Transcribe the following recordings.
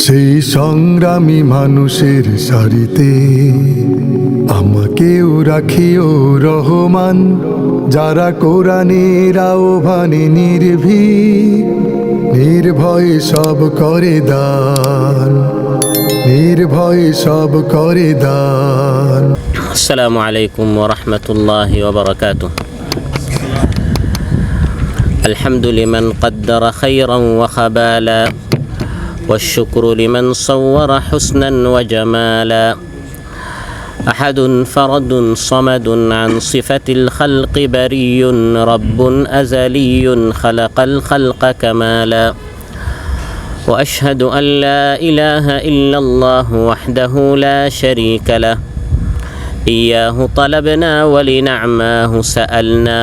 সেই সংগ্রামী মানুষের সারিতে আমাকেও রাখিও রহমান, যারা কোরআনের আহ্বানে নির্ভয়ে সব করে দান, নির্ভয়ে সব করে দান। আসসালামু আলাইকুম ওয়া রাহমাতুল্লাহি ওয়া বারাকাতুহু। الحمد لمن قدر خيرا وخبالا، والشكر لمن صور حسنا وجمالا. أحد فرد صمد عن صفة الخلق بري، رب أزلي خلق الخلق كمالا. وأشهد أن لا إله إلا الله وحده لا شريك له، إياه طلبنا ولنعماه سألنا.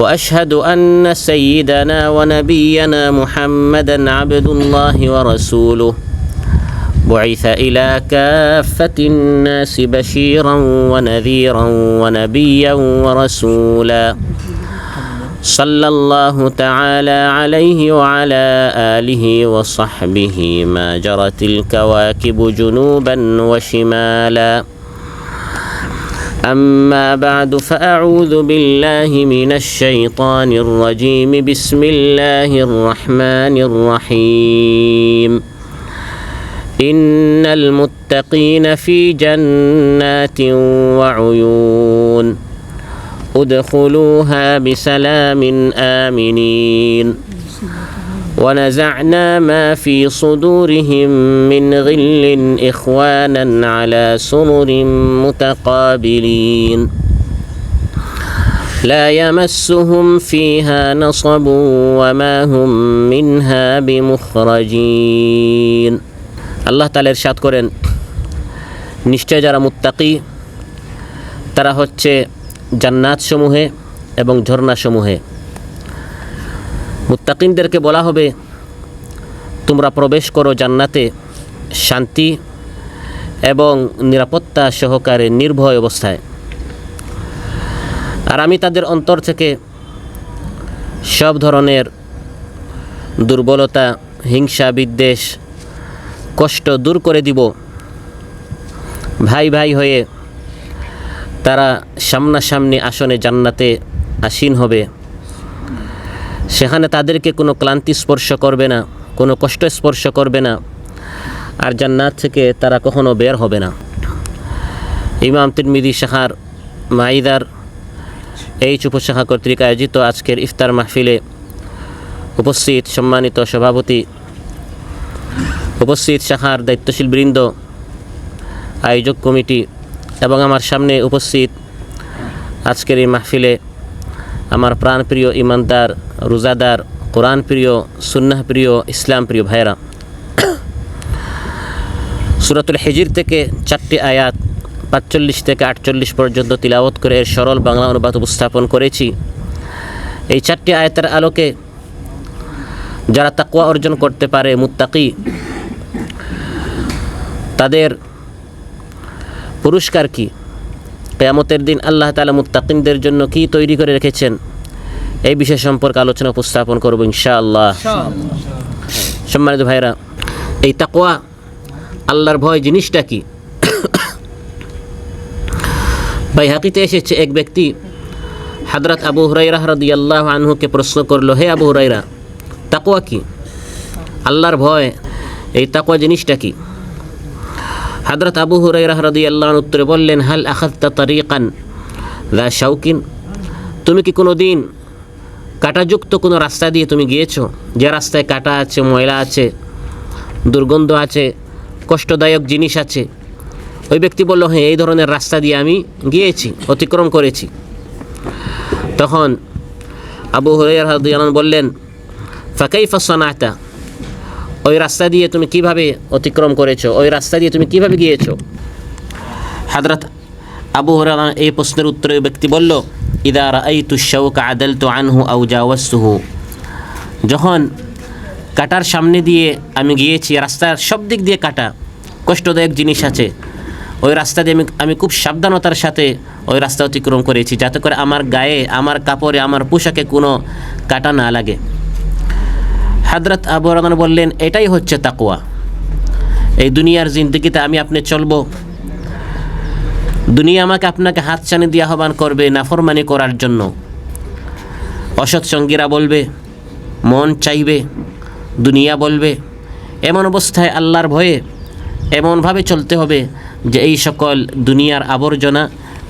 وأشهد أن سيدنا ونبينا محمدًا عبد الله ورسوله، بعث إلى كافة الناس بشيرًا ونذيرًا ونبيًّا ورسولا. صلى الله تعالى عليه وعلى آله وصحبه ما جرت الكواكب جنوبًا وشمالا. أما بعد، فأعوذ بالله من الشيطان الرجيم. بسم الله الرحمن الرحيم. إن المتقين في جنات وعيون، ادخلوها بسلام آمنين. ونزعنا ما في صدورهم من غل إخوانا على سرر متقابلين، لا يمسهم فيها نصب وما هم منها بمخرجين. আল্লাহ তাআলা ইরশাদ করেন, নিশ্চয় যারা মুত্তাকি তারা হচ্ছে জান্নাত সমূহে এবং ঝর্ণা সমূহে। মুত্তাকিনদেরকে বলা হবে, তোমরা প্রবেশ করো জান্নাতে শান্তি এবং নিরাপত্তা সহকারে নির্ভয় অবস্থায়। আর আমি তাদের অন্তর থেকে সব ধরনের দুর্বলতা, হিংসা, বিদ্বেষ, কষ্ট দূর করে দিব। ভাই ভাই হয়ে তারা সামনাসামনি আসনে জান্নাতে আসীন হবে। সেখানে তাদেরকে কোনো ক্লান্তি স্পর্শ করবে না, কোনো কষ্ট স্পর্শ করবে না, আর জান্নাত থেকে তারা কখনো বের হবে না। ইমাম তিরমিজি শাখার মাইদার এই উপশাখা কর্তৃক আয়োজিত আজকের ইফতার মাহফিলে উপস্থিত সম্মানিত সভাপতি, উপস্থিত শাখার দায়িত্বশীল বৃন্দ, আয়োজক কমিটি এবং আমার সামনে উপস্থিত আজকের এই মাহফিলে আমার প্রাণপ্রিয় ইমানদার, রোজাদার, কোরআন প্রিয়, সুন্নাহ প্রিয়, ইসলাম প্রিয় ভাইরা, সূরাতুল হিজর থেকে 4টি আয়াত 45 থেকে 48 পর্যন্ত তিলাওয়াত করে এর সরল বাংলা অনুবাদ উপস্থাপন করেছি। এই 4টি আয়াতের আলোকে যারা তাকওয়া অর্জন করতে পারে, মুত্তাকি, তাদের পুরস্কার কি, কিয়ামতের দিন আল্লাহ তাআলা মুত্তাকিনদের জন্য কি তৈরি করে রেখেছেন, এই বিষয় সম্পর্কে আলোচনা উপস্থাপন করব ইনশাআল্লাহ। সম্মানিত ভাইরা, এই তাকওয়া, আল্লাহর ভয় জিনিসটা কি? বাইহাকিতে এসেছে, এক ব্যক্তি হযরত আবু হুরায়রা রাদিয়াল্লাহু আনহুকে প্রশ্ন করলো, হে আবু হুরায়রা, তাকওয়া কি? আল্লাহর ভয়, এই তাকওয়া জিনিসটা কি? হযরত আবু হুরায়রা রাদিয়াল্লাহু আনহু উত্তরে বললেন, হাল আখাযতা তারিকান যা শাওকিন, তুমি কি কোনো দিন কাঁটাযুক্ত কোনো রাস্তা দিয়ে তুমি গিয়েছো, যে রাস্তায় কাঁটা আছে, ময়লা আছে, দুর্গন্ধ আছে, কষ্টদায়ক জিনিস আছে? ওই ব্যক্তি বলল, হ্যাঁ, এই ধরনের রাস্তা দিয়ে আমি গিয়েছি, অতিক্রম করেছি। তখন আবু হুরায়রা রাদিয়াল্লাহু আনহু বললেন, ফাকাইফা সানাতা, ওই রাস্তা দিয়ে তুমি কিভাবে অতিক্রম করেছো, ওই রাস্তা দিয়ে তুমি কিভাবে গিয়েছো? হযরত আবু হুরায়রা এই প্রশ্নের উত্তরে ব্যক্তি বলল, ইদা রাআইতু শাওকা আদালতু আনহু আও জাওয়াজতুহু, যখন কাটার সামনে দিয়ে আমি গিয়েছি, রাস্তার সব দিক দিয়ে কাটা, কষ্টদায়ক জিনিস আছে, ওই রাস্তা দিয়ে আমি খুব সাবধানতার সাথে ওই রাস্তা অতিক্রম করেছি, যাতে করে আমার গায়ে, আমার কাপড়ে, আমার পোশাকে কোনো কাটা না লাগে। হযরত আবু হুরায়রা বললেন, এটাই হচ্ছে তাকওয়া। এই দুনিয়ার জিন্দেগিতে আমি আপনি চলবো, দুনিয়া আমাকে আপনাকে হাত ছানি দিয়ে আহ্বান করবে নাফরমানি করার জন্য। অসৎ সঙ্গীরা বলবে, মন চাইবে, দুনিয়া বলবে। এমন অবস্থায় আল্লাহর ভয়ে এমনভাবে চলতে হবে যে এই সকল দুনিয়ার আবর্জনা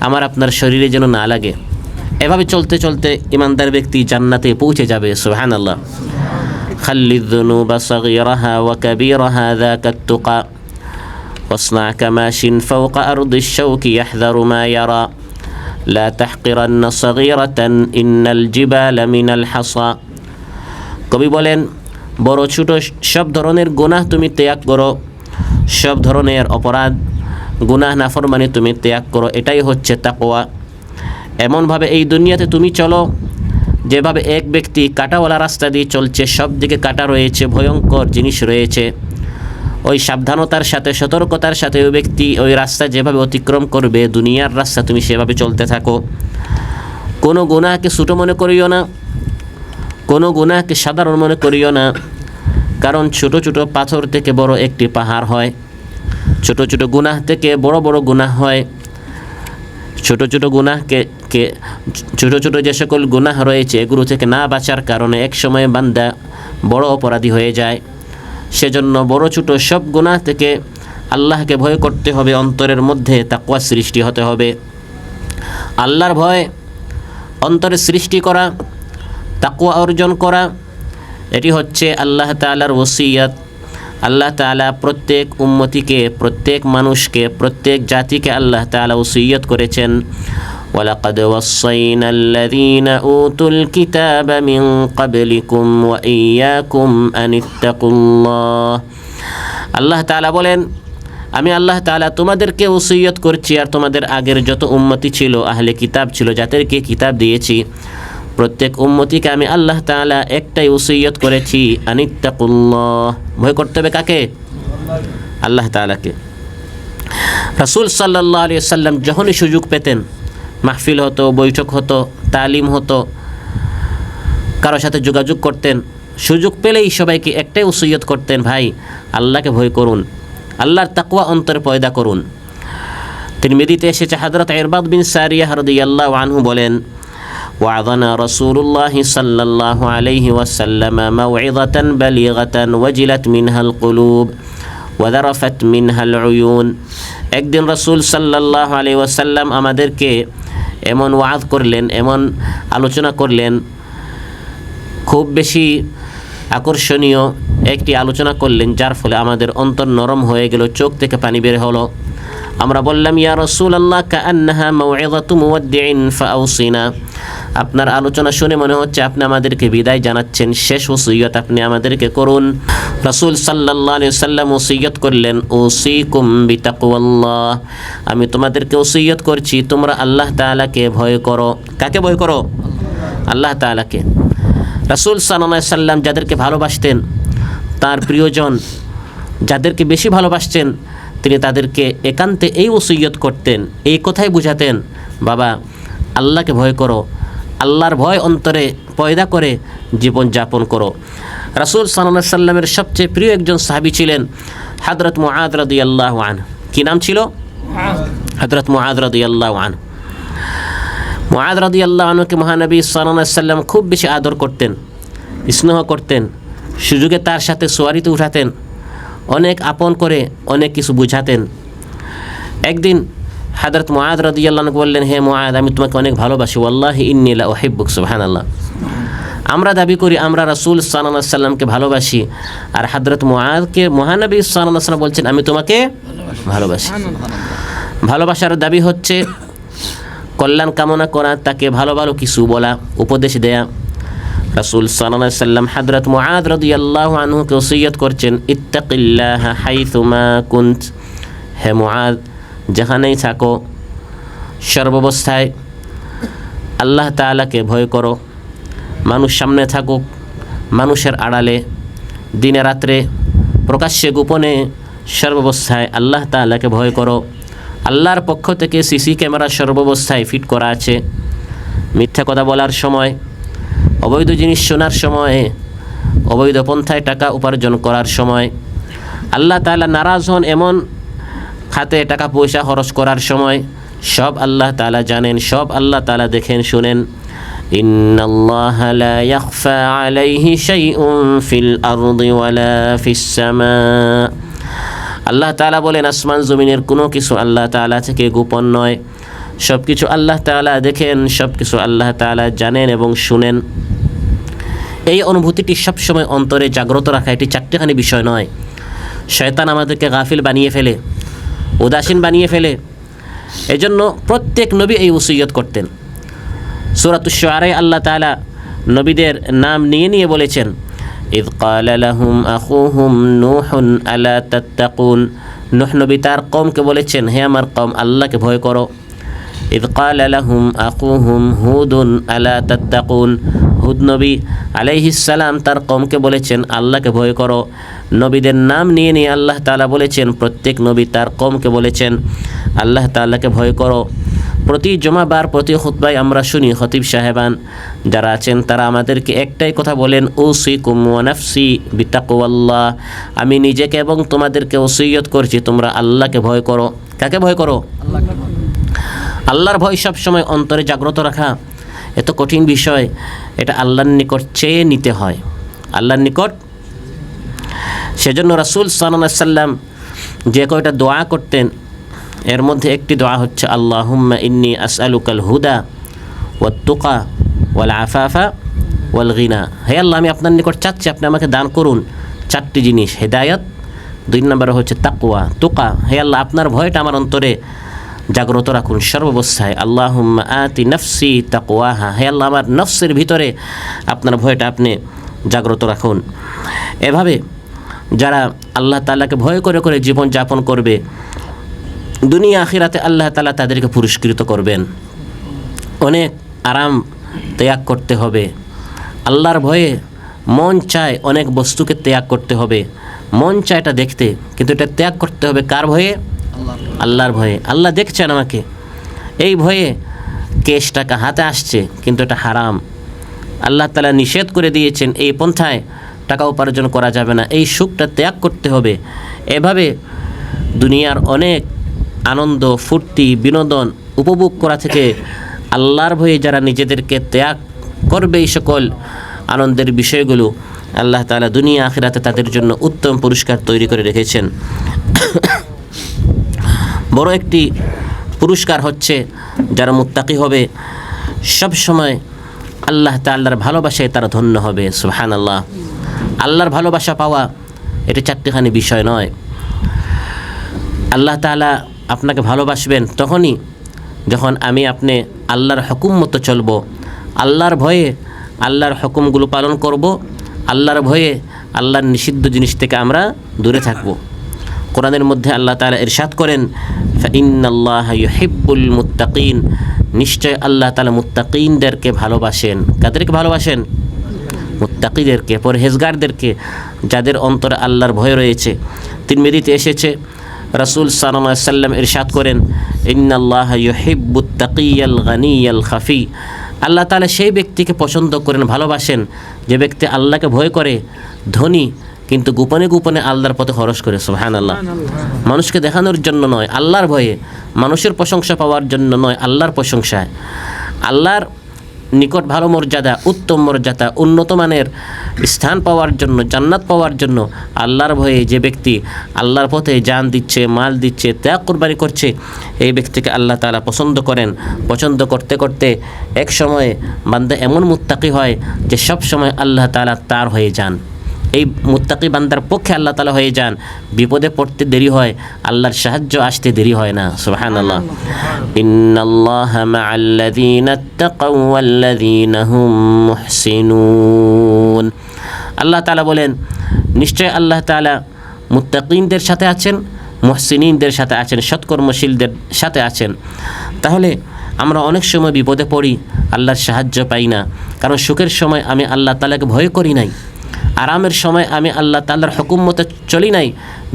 আমার আপনার শরীরে যেন না লাগে। এভাবে চলতে চলতে ইমানদার ব্যক্তি জান্নাতে পৌঁছে যাবে। সুবহানাল্লাহ। খাল্লিদ যুনুবা সাগীরাহা ওয়া কাবীরাহা যাকাত তুকা واصنع كماش فوق أرض الشوك يحذر ما يرى لا تحقرن صغيرة إن الجبال من الحصى। কবি বলেন, বড় ছোট সব ধরনের গুনাহ তুমি ত্যাগ করো, সব ধরনের অপরাধ গুনাহ নাফরমানি তুমি ত্যাগ করো, এটাই হচ্ছে তাকওয়া। এমনভাবে এই দুনিয়াতে তুমি চলো যেভাবে এক ব্যক্তি কাঁটাওয়ালা রাস্তা দিয়ে চলছে, সব দিকে কাঁটা রয়েছে, ভয়ঙ্কর জিনিস রয়েছে। ওই সাবধানতার সাথে সতর্কতার সাথে ওই ব্যক্তি ওই রাস্তা যেভাবে অতিক্রম করবে, দুনিয়ার রাস্তা তুমি সেভাবে চলতে থাকো। কোনো গুনাহকে ছোটো মনে করিও না, কোনো গুনাহকে সাধারণ মনে করিও না, কারণ ছোট ছোট পাথর থেকে বড় একটি পাহাড় হয়, ছোট ছোট গুনাহ থেকে বড় বড় গুনাহ হয়। ছোট ছোট গুনাহকে ছোট ছোট যে সকল গুনাহ রয়েছে এগুলো থেকে না বাঁচার কারণে এক সময় বান্দা বড় অপরাধী হয়ে যায়। সেজন্য বড় ছোট সব গুনাহ থেকে আল্লাহকে ভয় করতে হবে, অন্তরের মধ্যে তাকওয়া সৃষ্টি হতে হবে। আল্লাহর ভয় অন্তরে সৃষ্টি করা, তাকওয়া অর্জন করা, এটি হচ্ছে আল্লাহ তাআলার ওসিয়ত। আল্লাহ তাআলা প্রত্যেক উম্মতিকে, প্রত্যেক মানুষকে, প্রত্যেক জাতিকে আল্লাহ তাআলা ওসিয়ত করেছেন। ওয়ালাকাদ ওয়াসাইনা আল্লাযীনা উতুল কিতাবা মিন ক্বাবলিকুম ওয়া ইয়্যাকুম আনিত্তাকুল্লাহ। আল্লাহ তাআলা বলেন, আমি আল্লাহ তাআলা তোমাদেরকে ওসিয়ত করছি আর তোমাদের আগের যত উম্মতি ছিল, আহলে কিতাব ছিল, যাদেরকে কিতাব দিয়েছি, প্রত্যেক উম্মতিকে আমি আল্লাহ তাআলা একটাই ওসিয়ত করেছি, আনিত্তাকুল্লাহ, ভয় করতে হবে কাকে? আল্লাহ তাআলাকে। রাসূল সাল্লাল্লাহু আলাইহি ওয়াসাল্লাম যখনই সুযোগ পেতেন, মাহফিল হতো, বৈঠক হতো, তালিম হতো, কারোর সাথে যোগাযোগ করতেন, সুযোগ পেলেই সবাইকে একটাই ওসিয়ত করতেন, ভাই আল্লাহকে ভয় করুন, আল্লাহর তাকওয়া অন্তরে পয়দা করুন। তিরমিজিতে এসেছে, হযরত ইরবাদ বিন সারিয়াহ রাদিয়াল্লাহু আনহু বলেন, وعظنا رسول الله صلى الله عليه وسلم موعظة بليغة وجلت منها القلوب وذرفت منها العيون। একদিন রাসূল সাল্লাল্লাহু আলাইহি ওয়াসাল্লাম আমাদেরকে এমন ওয়াজ করলেন, এমন আলোচনা করলেন, খুব বেশি আকর্ষণীয় একটি আলোচনা করলেন, যার ফলে আমাদের অন্তর নরম হয়ে গেল, চোখ থেকে পানি বের হলো। আমরা বললাম, ইয়া রাসূলুল্লাহ কাআন্নাহা মাউইযাতু মুওয়াদ্দিইন ফাআউসিনা। আপনার আলোচনা শুনে মনে হচ্ছে আপনি আমাদেরকে বিদায় জানাচ্ছেন, শেষ ওসিয়ত আপনি আমাদেরকে করুন। রাসূল সাল্লাল্লাহু আলাইহি ওয়াসাল্লাম ওসিয়ত করলেন, উসিকুম বিতাকওয়াল্লাহ, আমি তোমাদেরকে ওসিয়ত করছি তোমরা আল্লাহ তাআলাকে ভয় করো। কাকে ভয় করো? আল্লাহ তাআলাকে। রাসূল সাল্লাল্লাহু আলাইহি ওয়াসাল্লাম যাদেরকে ভালোবাসতেন, তার প্রিয়জন যাদেরকে বেশি ভালোবাসতেন, তিনি তাদেরকে একান্তে এই ওসিয়ত করতেন, এই কথাই বুঝাতেন, বাবা আল্লাহকে ভয় করো, আল্লাহর ভয় অন্তরে পয়দা করে জীবন যাপন করো। রাসূল সাল্লাল্লাহু আলাইহি ওয়াসাল্লামের সবচেয়ে প্রিয় একজন সাহাবী ছিলেন হযরত মুআদ রাদিয়াল্লাহু আনহু। কি নাম ছিল? হযরত মুআদ রাদিয়াল্লাহু আনহু। মুআদ রাদিয়াল্লাহু আনহুকে মহানবী সাল্লাল্লাহু আলাইহি ওয়াসাল্লাম খুব বেশি আদর করতেন, স্নেহ করতেন, সুযোগে তার সাথে সোয়ারিতে উঠাতেন, অনেক আপন করে অনেক কিছু বুঝাতেন। একদিন হযরত মুআদ রাদিয়াল্লাহু আনহু বললেন, হে মুআদ, আমি তোমাকে অনেক ভালোবাসি, ওয়াল্লাহি ইন্নী লা উহিব্বুক। সুবহানাল্লাহ। আমরা দাবি করি আমরা রাসূল সাল্লাল্লাহু আলাইহি ওয়াসাল্লামকে ভালোবাসি, আর হযরত মুআদকে মহানবী সাল্লাল্লাহু আলাইহি ওয়াসাল্লাম বলছেন, আমি তোমাকে ভালোবাসি। ভালোবাসার দাবি হচ্ছে কল্যাণ কামনা করা, তাকে ভালো ভালো কিছু বলা, উপদেশ দেয়া। রাসূল সাল্লাল্লাহু আলাইহি ওয়াসাল্লাম হযরত মুআদ রাদিয়াল্লাহু আনহুকে ওসিয়ত করছেন, ইত্তাকিল্লাহা হাইসুমা কুনত, হে মুআদ যেখানেই থাকো সর্বাবস্থায় আল্লাহ তাআলাকে ভয় করো। মানুষ সামনে থাকুক, মানুষের আড়ালে, দিনে রাত্রে, প্রকাশ্যে গোপনে, সর্বাবস্থায় আল্লাহ তাআলাকে ভয় করো। আল্লাহর পক্ষ থেকে সিসি ক্যামেরা সর্বাবস্থায় ফিট করা আছে। মিথ্যা কথা বলার সময়, অবৈধ জিনিস শোনার সময়ে, অবৈধ পন্থায় টাকা উপার্জন করার সময়, আল্লাহ তাআলা নারাজ হন এমন খাতে টাকা পয়সা খরচ করার সময়, সব আল্লাহ তাআলা জানেন, সব আল্লাহ তাআলা দেখেন শুনেন। ইন্নাল্লাহা লা ইয়াখফা আলাইহি শাইউন ফিল আরদি ওয়ালা ফিস সামা। আল্লাহ তাআলা বলেন আসমান জমিনের কোনো কিছু আল্লাহ তাআলা থেকে গোপন নয়, সব কিছু আল্লাহ তাআলা দেখেন, সব কিছু আল্লাহ তাআলা জানেন এবং শুনেন। এই অনুভূতিটি সবসময় অন্তরে জাগ্রত রাখা এটি চারটিখানি বিষয় নয়। শয়তান আমাদেরকে গাফিল বানিয়ে ফেলে, উদাসীন বানিয়ে ফেলে। এজন্য প্রত্যেক নবী এই ওসিয়ত করতেন। সূরাতুশ শুআরায় আল্লাহ তাআলা নবীদের নাম নিয়ে নিয়ে বলেছেন, ইয ক্বালা লাহুম আখুহুম নূহুন আলা তাত্তাকুন। নূহ নবী তার কওমকে বলেছেন, হে আমার কওম, আল্লাহকে ভয় করো। ইয ক্বালা লাহুম আখুহুম হুদুন আলা তাত্তাকুন। হুদ নবী আলাইহিস সালাম তার কওমকে বলেছেন, আল্লাহকে ভয় করো। নবীদের নাম নিয়ে নিয়ে আল্লাহ তাআলা বলেছেন, প্রত্যেক নবী তার কওমকে বলেছেন, আল্লাহ তাআলাকে ভয় করো। প্রতি জুমাবার প্রতি খুতবায় আমরা শুনি খতিব সাহেবান যারা আছেন তারা আমাদেরকে একটাই কথা বলেন, উসিকুম ওয়া নাফসি বিতাকওয়াল্লাহ। আমি নিজেকে এবং তোমাদেরকে ওসিয়ত করছি তোমরা আল্লাহকে ভয় করো। কাকে ভয় করো? আল্লাহর ভয় সব সময় অন্তরে জাগ্রত রাখা এত কঠিন বিষয়, এটা আল্লাহর নিকট চেয়ে নিতে হয়, আল্লাহর নিকট। সেজন্য রাসূল সাল্লাল্লাহু আলাইহি সাল্লাম যে কয়টা দোয়া করতেন এর মধ্যে একটি দোয়া হচ্ছে, আল্লাহুম্মা ইন্নী আসআলুকাল হুদা ওয়াত তুকা ওয়াল আফাফা ওয়াল গিনা। হে আল্লাহ, আমি আপনার নিকট চাচ্ছি আপনি আমাকে দান করুন চারটি জিনিস, হেদায়েত, 2 নম্বরে হচ্ছে তাকওয়া, তুকা। হে আল্লাহ, আপনার ভয়টা আমার অন্তরে জাগ্রত রাখুন সর্বাবস্থায়। আল্লাহুম্মা আতি নাফসি তাকওয়াহা। হে আল্লাহ, আমার নফসের ভিতরে আপনার ভয়টা আপনি জাগ্রত রাখুন। এভাবে যারা আল্লাহ তাআলাকে ভয় করে করে জীবন যাপন করবে, দুনিয়া আখিরাতে আল্লাহ তাআলা তাদেরকে পুরস্কৃত করবেন। অনেক আরাম ত্যাগ করতে হবে আল্লাহর ভয়ে। মন চায় অনেক বস্তুকে ত্যাগ করতে হবে, মন চায় এটা দেখতে, কিন্তু এটা ত্যাগ করতে হবে কার ভয়ে? আল্লাহর ভয়ে। আল্লাহ দেখছেন আমাকে, এই ভয়ে কেশ টাকা হাতে আসছে কিন্তু এটা হারাম। আল্লাহ তাআলা নিষেধ করে দিয়েছেন এই পন্থায় টাকা উপার্জন করা যাবে না, এই সুখটা ত্যাগ করতে হবে। এভাবে দুনিয়ার অনেক আনন্দ ফুর্তি বিনোদন উপভোগ করা থেকে আল্লাহর ভয়ে যারা নিজেদেরকে ত্যাগ করবে এই সকল আনন্দের বিষয়গুলো, আল্লাহ তাআলা দুনিয়া আখিরাতে তাদের জন্য উত্তম পুরস্কার তৈরি করে রেখেছেন। বড় একটি পুরস্কার হচ্ছে যারা মুত্তাকি হবে, সব সময় আল্লাহ তাআলার ভালোবাসায় তারা ধন্য হবে। সুবহানাল্লাহ। আল্লাহর ভালোবাসা পাওয়া এটা চারটিখানি বিষয় নয়। আল্লাহ তাআলা আপনাকে ভালোবাসবেন তখনই যখন আপনি আল্লাহর হুকুম মতো চলব, আল্লাহর ভয়ে আল্লাহর হুকুমগুলো পালন করব, আল্লাহর ভয়ে আল্লাহর নিষিদ্ধ জিনিস থেকে আমরা দূরে থাকব। কোরআনের মধ্যে আল্লাহ তাআলা ইরশাদ করেন, ফাইন্নাল্লাহা ইউহিব্বুল মুত্তাকিন। নিশ্চয় আল্লাহ তাআলা মুত্তাকিনদেরকে ভালোবাসেন। কাদেরকে ভালোবাসেন? মুত্তাকিদেরকে, পরহেজগারদেরকে, যাদের অন্তরে আল্লাহর ভয় রয়েছে। তিরমিজিতে এসেছে, রাসূল সাল্লাল্লাহু আলাইহি সাল্লাম ইরশাদ করেন, ইন্নাল্লাহা ইউহিব্বুত তাকিয়াল গানিয়াল খাফি। আল্লাহ তাআলা সেই ব্যক্তিকে পছন্দ করেন, ভালোবাসেন যে ব্যক্তি আল্লাহকে ভয় করে, ধনী কিন্তু গোপনে গোপনে আল্লাহর পথে খরচ করে। সুবহানাল্লাহ। মানুষকে দেখানোর জন্য নয়, আল্লাহর ভয়ে, মানুষের প্রশংসা পাওয়ার জন্য নয়, আল্লাহর প্রশংসায়, আল্লাহর নিকট ভালো মর্যাদা, উত্তম মর্যাদা, উন্নত মানের স্থান পাওয়ার জন্য, জান্নাত পাওয়ার জন্য আল্লাহর ভয়ে যে ব্যক্তি আল্লাহর পথে জান দিচ্ছে, মাল দিচ্ছে, ত্যাগ কুরবানি করছে, এই ব্যক্তিকে আল্লাহ তাআলা পছন্দ করেন। পছন্দ করতে করতে এক সময়ে বান্দা এমন মুত্তাকি হয় যে সব সময় আল্লাহ তাআলা তার হয়ে যান। এই মুত্তাকি বান্দার পক্ষে আল্লাহ তাআলা হয়ে যান। বিপদে পড়তে দেরি হয়, আল্লাহর সাহায্য আসতে দেরি হয় না। সুবহানাল্লাহ। ইন্নাল্লাহা মা'আল্লাযীনা তাকাউ ওয়াল্লাযীনা হুম মুহসিনুন। আল্লাহ তাআলা বলেন, নিশ্চয় আল্লাহ তাআলা মুত্তাকিনদের সাথে আছেন, মুহসিনিনদের সাথে আছেন, সৎকর্মশীলদের সাথে আছেন। তাহলে আমরা অনেক সময় বিপদে পড়ি, আল্লাহর সাহায্য পাই না, কারণ সুখের সময় আমি আল্লাহ তাআলাকে ভয় করি নাই, আরামের সময় আমি আল্লাহ তাআলার হুকুম মতে চলি নাই,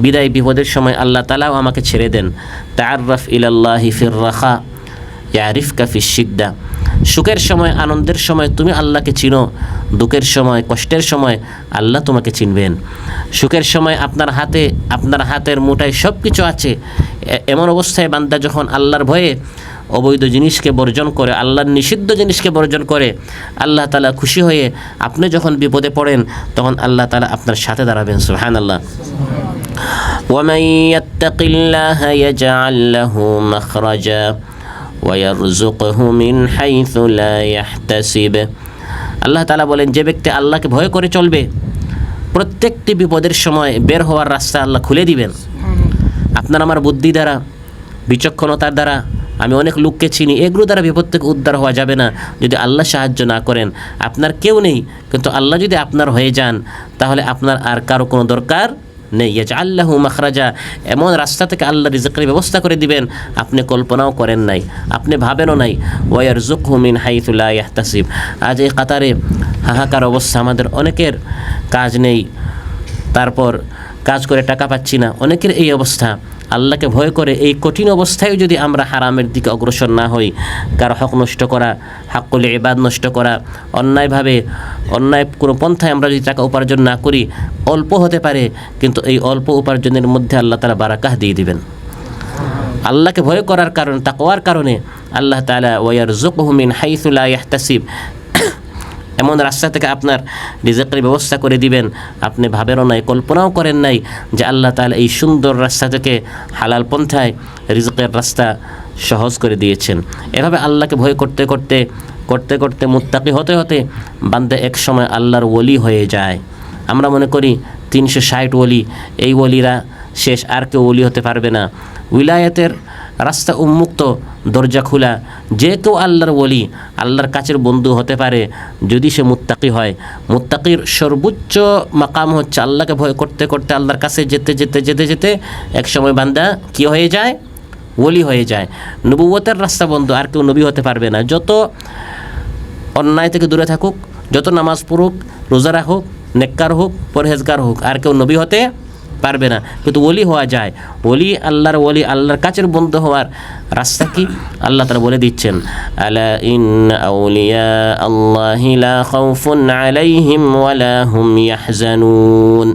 বিদায় বিপদের সময় আল্লাহ তাআলাও আমাকে ছেড়ে দেন। তাআররাফ ইলাল্লাহি ফির রাখা ইয়ারিফকা ফিশ শিদ্দা। সুখের সময়, আনন্দের সময় তুমি আল্লাহকে চিনো, দুঃখের সময়, কষ্টের সময় আল্লাহ তোমাকে চিনবেন। সুখের সময় আপনার হাতের মুঠায় সব কিছু আছে, এমন অবস্থায় বান্দা যখন আল্লাহর ভয়ে অবৈধ জিনিসকে বর্জন করে, আল্লাহর নিষিদ্ধ জিনিসকে বর্জন করে, আল্লাহ তাআলা খুশি হয়ে আপনি যখন বিপদে পড়েন তখন আল্লাহ তাআলা আপনার সাথে দাঁড়াবেন। সুবহানাল্লাহ। ومن يتق الله يجعل له مخرجا ويرزقه من حيث لا يحتسب। আল্লাহ তাআলা বলেন, যে ব্যক্তি আল্লাহকে ভয় করে চলবে প্রত্যেকটি বিপদের সময় বের হওয়ার রাস্তা আল্লাহ খুলে দিবেন। আপনার আমার বুদ্ধি দ্বারা, বিচক্ষণতার দ্বারা, আমি অনেক লোককে চিনি, এগুলো দ্বারা বিপদ থেকে উদ্ধার হওয়া যাবে না যদি আল্লাহ সাহায্য না করেন। আপনার কেউ নেই, কিন্তু আল্লাহ যদি আপনার হয়ে যান তাহলে আপনার আর কারো কোনো দরকার নেই। ইয়াজআল লাহু মাখরাজা, এমন রাস্তা থেকে আল্লাহ রিজকের ব্যবস্থা করে দিবেন আপনি কল্পনাও করেন নাই, আপনি ভাবেনও নাই। ওয়া ইয়ারযুকহু মিন হাইথু লা ইয়াহতাসিব। আজ এই কাতারে হাহাকার অবস্থা, আমাদের অনেকের কাজ নেই, তারপর কাজ করে টাকা পাচ্ছি না, অনেকের এই অবস্থা। আল্লাহকে ভয় করে এই কঠিন অবস্থায় যদি আমরা হারামের দিকে অগ্রসর না হই, কারো হক নষ্ট করা, হাক্কুল ইবাদ নষ্ট করা, অন্যায় কোনো পন্থায় আমরা যদি টাকা উপার্জন না করি, অল্প হতে পারে কিন্তু এই অল্প উপার্জনের মধ্যে আল্লাহ তাআলা বারাকাহ দিয়ে দিবেন। আল্লাহকে ভয় করার কারণে, তাকওয়ার কারণে আল্লাহ তাআলা ওয়া ইয়ারযুকহু মিন হাইথু লা ইয়াহতাসিব, এমন রাস্তা থেকে আপনার রিজকের ব্যবস্থা করে দিবেন আপনি ভাবেনও নাই, কল্পনাও করেন নাই যে আল্লাহ তাআলা এই সুন্দর রাস্তা থেকে হালাল পন্থায় রিজকের রাস্তা সহজ করে দিয়েছেন। এভাবে আল্লাহকে ভয় করতে করতে মুত্তাকি হতে হতে বান্দা এক সময় আল্লাহর ওলি হয়ে যায়। আমরা মনে করি 360 ওলি, এই ওলিরা শেষ, আর কেউ ওলি হতে পারবে না। উইলায়াতের রাস্তা উন্মুক্ত, দরজা খোলা, যে কেউ আল্লাহর ওলি, আল্লাহর কাছের বন্ধু হতে পারে যদি সে মুত্তাকি হয়। মুত্তাকির সর্বোচ্চ মাকাম হচ্ছে আল্লাহকে ভয় করতে করতে আল্লাহর কাছে যেতে এক সময় বান্দা কি হয়ে যায়? ওলি হয়ে যায়। নবুয়তের রাস্তা বন্ধ, আর কেউ নবী হতে পারবে না। যত অন্যায় থেকে দূরে থাকুক, যত নামাজ পড়ুক, রোজা রাখুক, নেককার হোক, পরহেজগার হোক, আর কেউ নবী হতে পারবে না, কিন্তু ওলি হওয়া যায়। ওলি, আল্লাহর কাছের বন্ধু হওয়ার রাস্তা কি আল্লাহ তাআলা বলে দিচ্ছেন, আলা ইন্না আউলিয়া আল্লাহি লা খাউফুন আলাইহিম ওয়া লা হুম ইয়াহজানুন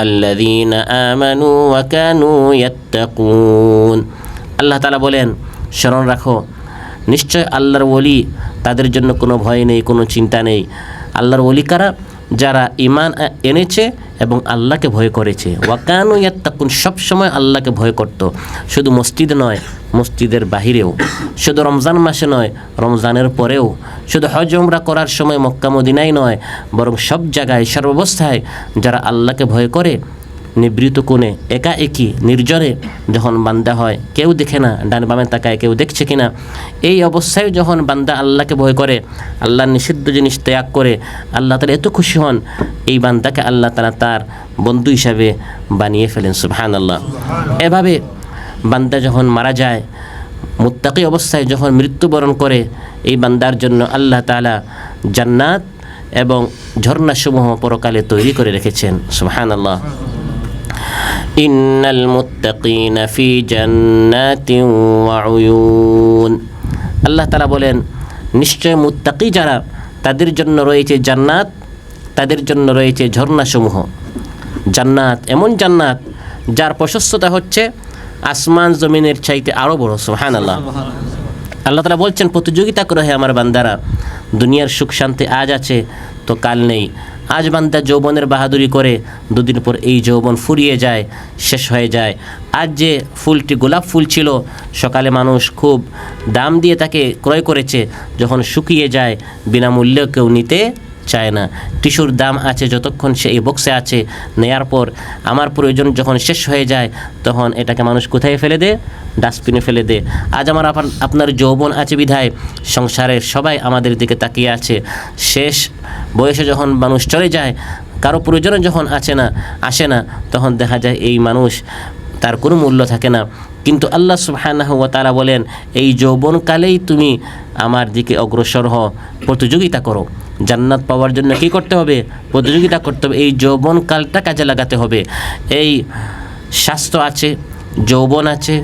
আল্লাযীনা আমানু ওয়া কানু ইয়াত্তাকুন। আল্লাহ তাআলা বলেন, স্মরণ রাখো, নিশ্চয় আল্লাহর ওলি, তাদের জন্য কোনো ভয় নেই, কোনো চিন্তা নেই। আল্লাহর ওলি কারা? যারা ঈমান এনেছে এবং আল্লাহকে ভয় করেছে। ওয়া কানু ইয়াত্তাকুন, সবসময় আল্লাহকে ভয় করত। শুধু মসজিদে নয়, মসজিদের বাহিরেও, শুধু রমজান মাসে নয়, রমজানের পরেও, শুধু হজ উমরা করার সময় মক্কা মদিনায় নয়, বরং সব জায়গায়, সর্বাবস্থায় যারা আল্লাহকে ভয় করে, নিবৃত কোণে, একাএকি, নির্জনে যখন বান্দা হয়, কেউ দেখে না, ডান বামে তাকায় কেউ দেখছে কিনা, এই অবস্থায় যখন বান্দা আল্লাহকে ভয় করে, আল্লাহর নিষিদ্ধ জিনিস ত্যাগ করে, আল্লাহ তাআলা এত খুশি হন, এই বান্দাকে আল্লাহ তাআলা তার বন্ধু হিসাবে বানিয়ে ফেলেন। সুবহানাল্লাহ। এভাবে বান্দা যখন মারা যায়, মুত্তাকি অবস্থায় যখন মৃত্যুবরণ করে, এই বান্দার জন্য আল্লাহ তাআলা জান্নাত এবং ঝর্ণাসমূহ পরকালে তৈরি করে রেখেছেন। সুবহানাল্লাহ। ইন্নাল মুত্তাকিনা ফি জান্নাতিন ওয়া উয়ুন। আল্লাহ তাআলা বলেন, নিশ্চয় মুত্তাকি যারা, তাদের জন্য রয়েছে জান্নাত, তাদের জন্য রয়েছে ঝর্ণাসমূহ। জান্নাত, এমন জান্নাত যার প্রশস্ততা হচ্ছে আসমান জমিনের চাইতে আরও বড়। সুবহানাল্লাহ। আল্লাহ তাআলা বলছেন, প্রতিযোগিতা করো হে আমার বান্দারা, দুনিয়ার সুখ শান্তি আজ আছে তো কাল নেই। আজ বান্দা যৌবনের বাহাদুরি করে, দুদিন পর এই যৌবন ফুরিয়ে যায়, শেষ হয়ে যায়। আজ যে ফুলটি গোলাপ ফুল ছিল, সকালে মানুষ খুব দাম দিয়ে তাকে ক্রয় করেছে, যখন শুকিয়ে যায় বিনামূল্যে কেউ নিতে চায় না। টিস্যুর দাম আছে যতক্ষণ সে এই বক্সে আছে, নেয়ার পর আমার প্রয়োজন যখন শেষ হয়ে যায় তখন এটাকে মানুষ কোথায় ফেলে দেয়? ডাস্টবিনে ফেলে দেয়। আজ আমার আপনার যৌবন আছে বিধায় সংসারের সবাই আমাদের দিকে তাকিয়ে আছে। শেষ বয়সে যখন মানুষ চলে যায়, কারো প্রয়োজনে যখন আসে না, তখন দেখা যায় এই মানুষ, তার কোনো মূল্য থাকে না। কিন্তু আল্লাহ সুবহানাহু ওয়া তাআলা বলেন, এই যৌবনকালেই তুমি আমার দিকে অগ্রসর হও, প্রতিযোগিতা করো। জান্নাত পাওয়ার জন্য কী করতে হবে? প্রতিযোগিতা করতে হবে। এই যৌবনকালটা কাজে লাগাতে হবে। এই স্বাস্থ্য আছে, যৌবন আছে,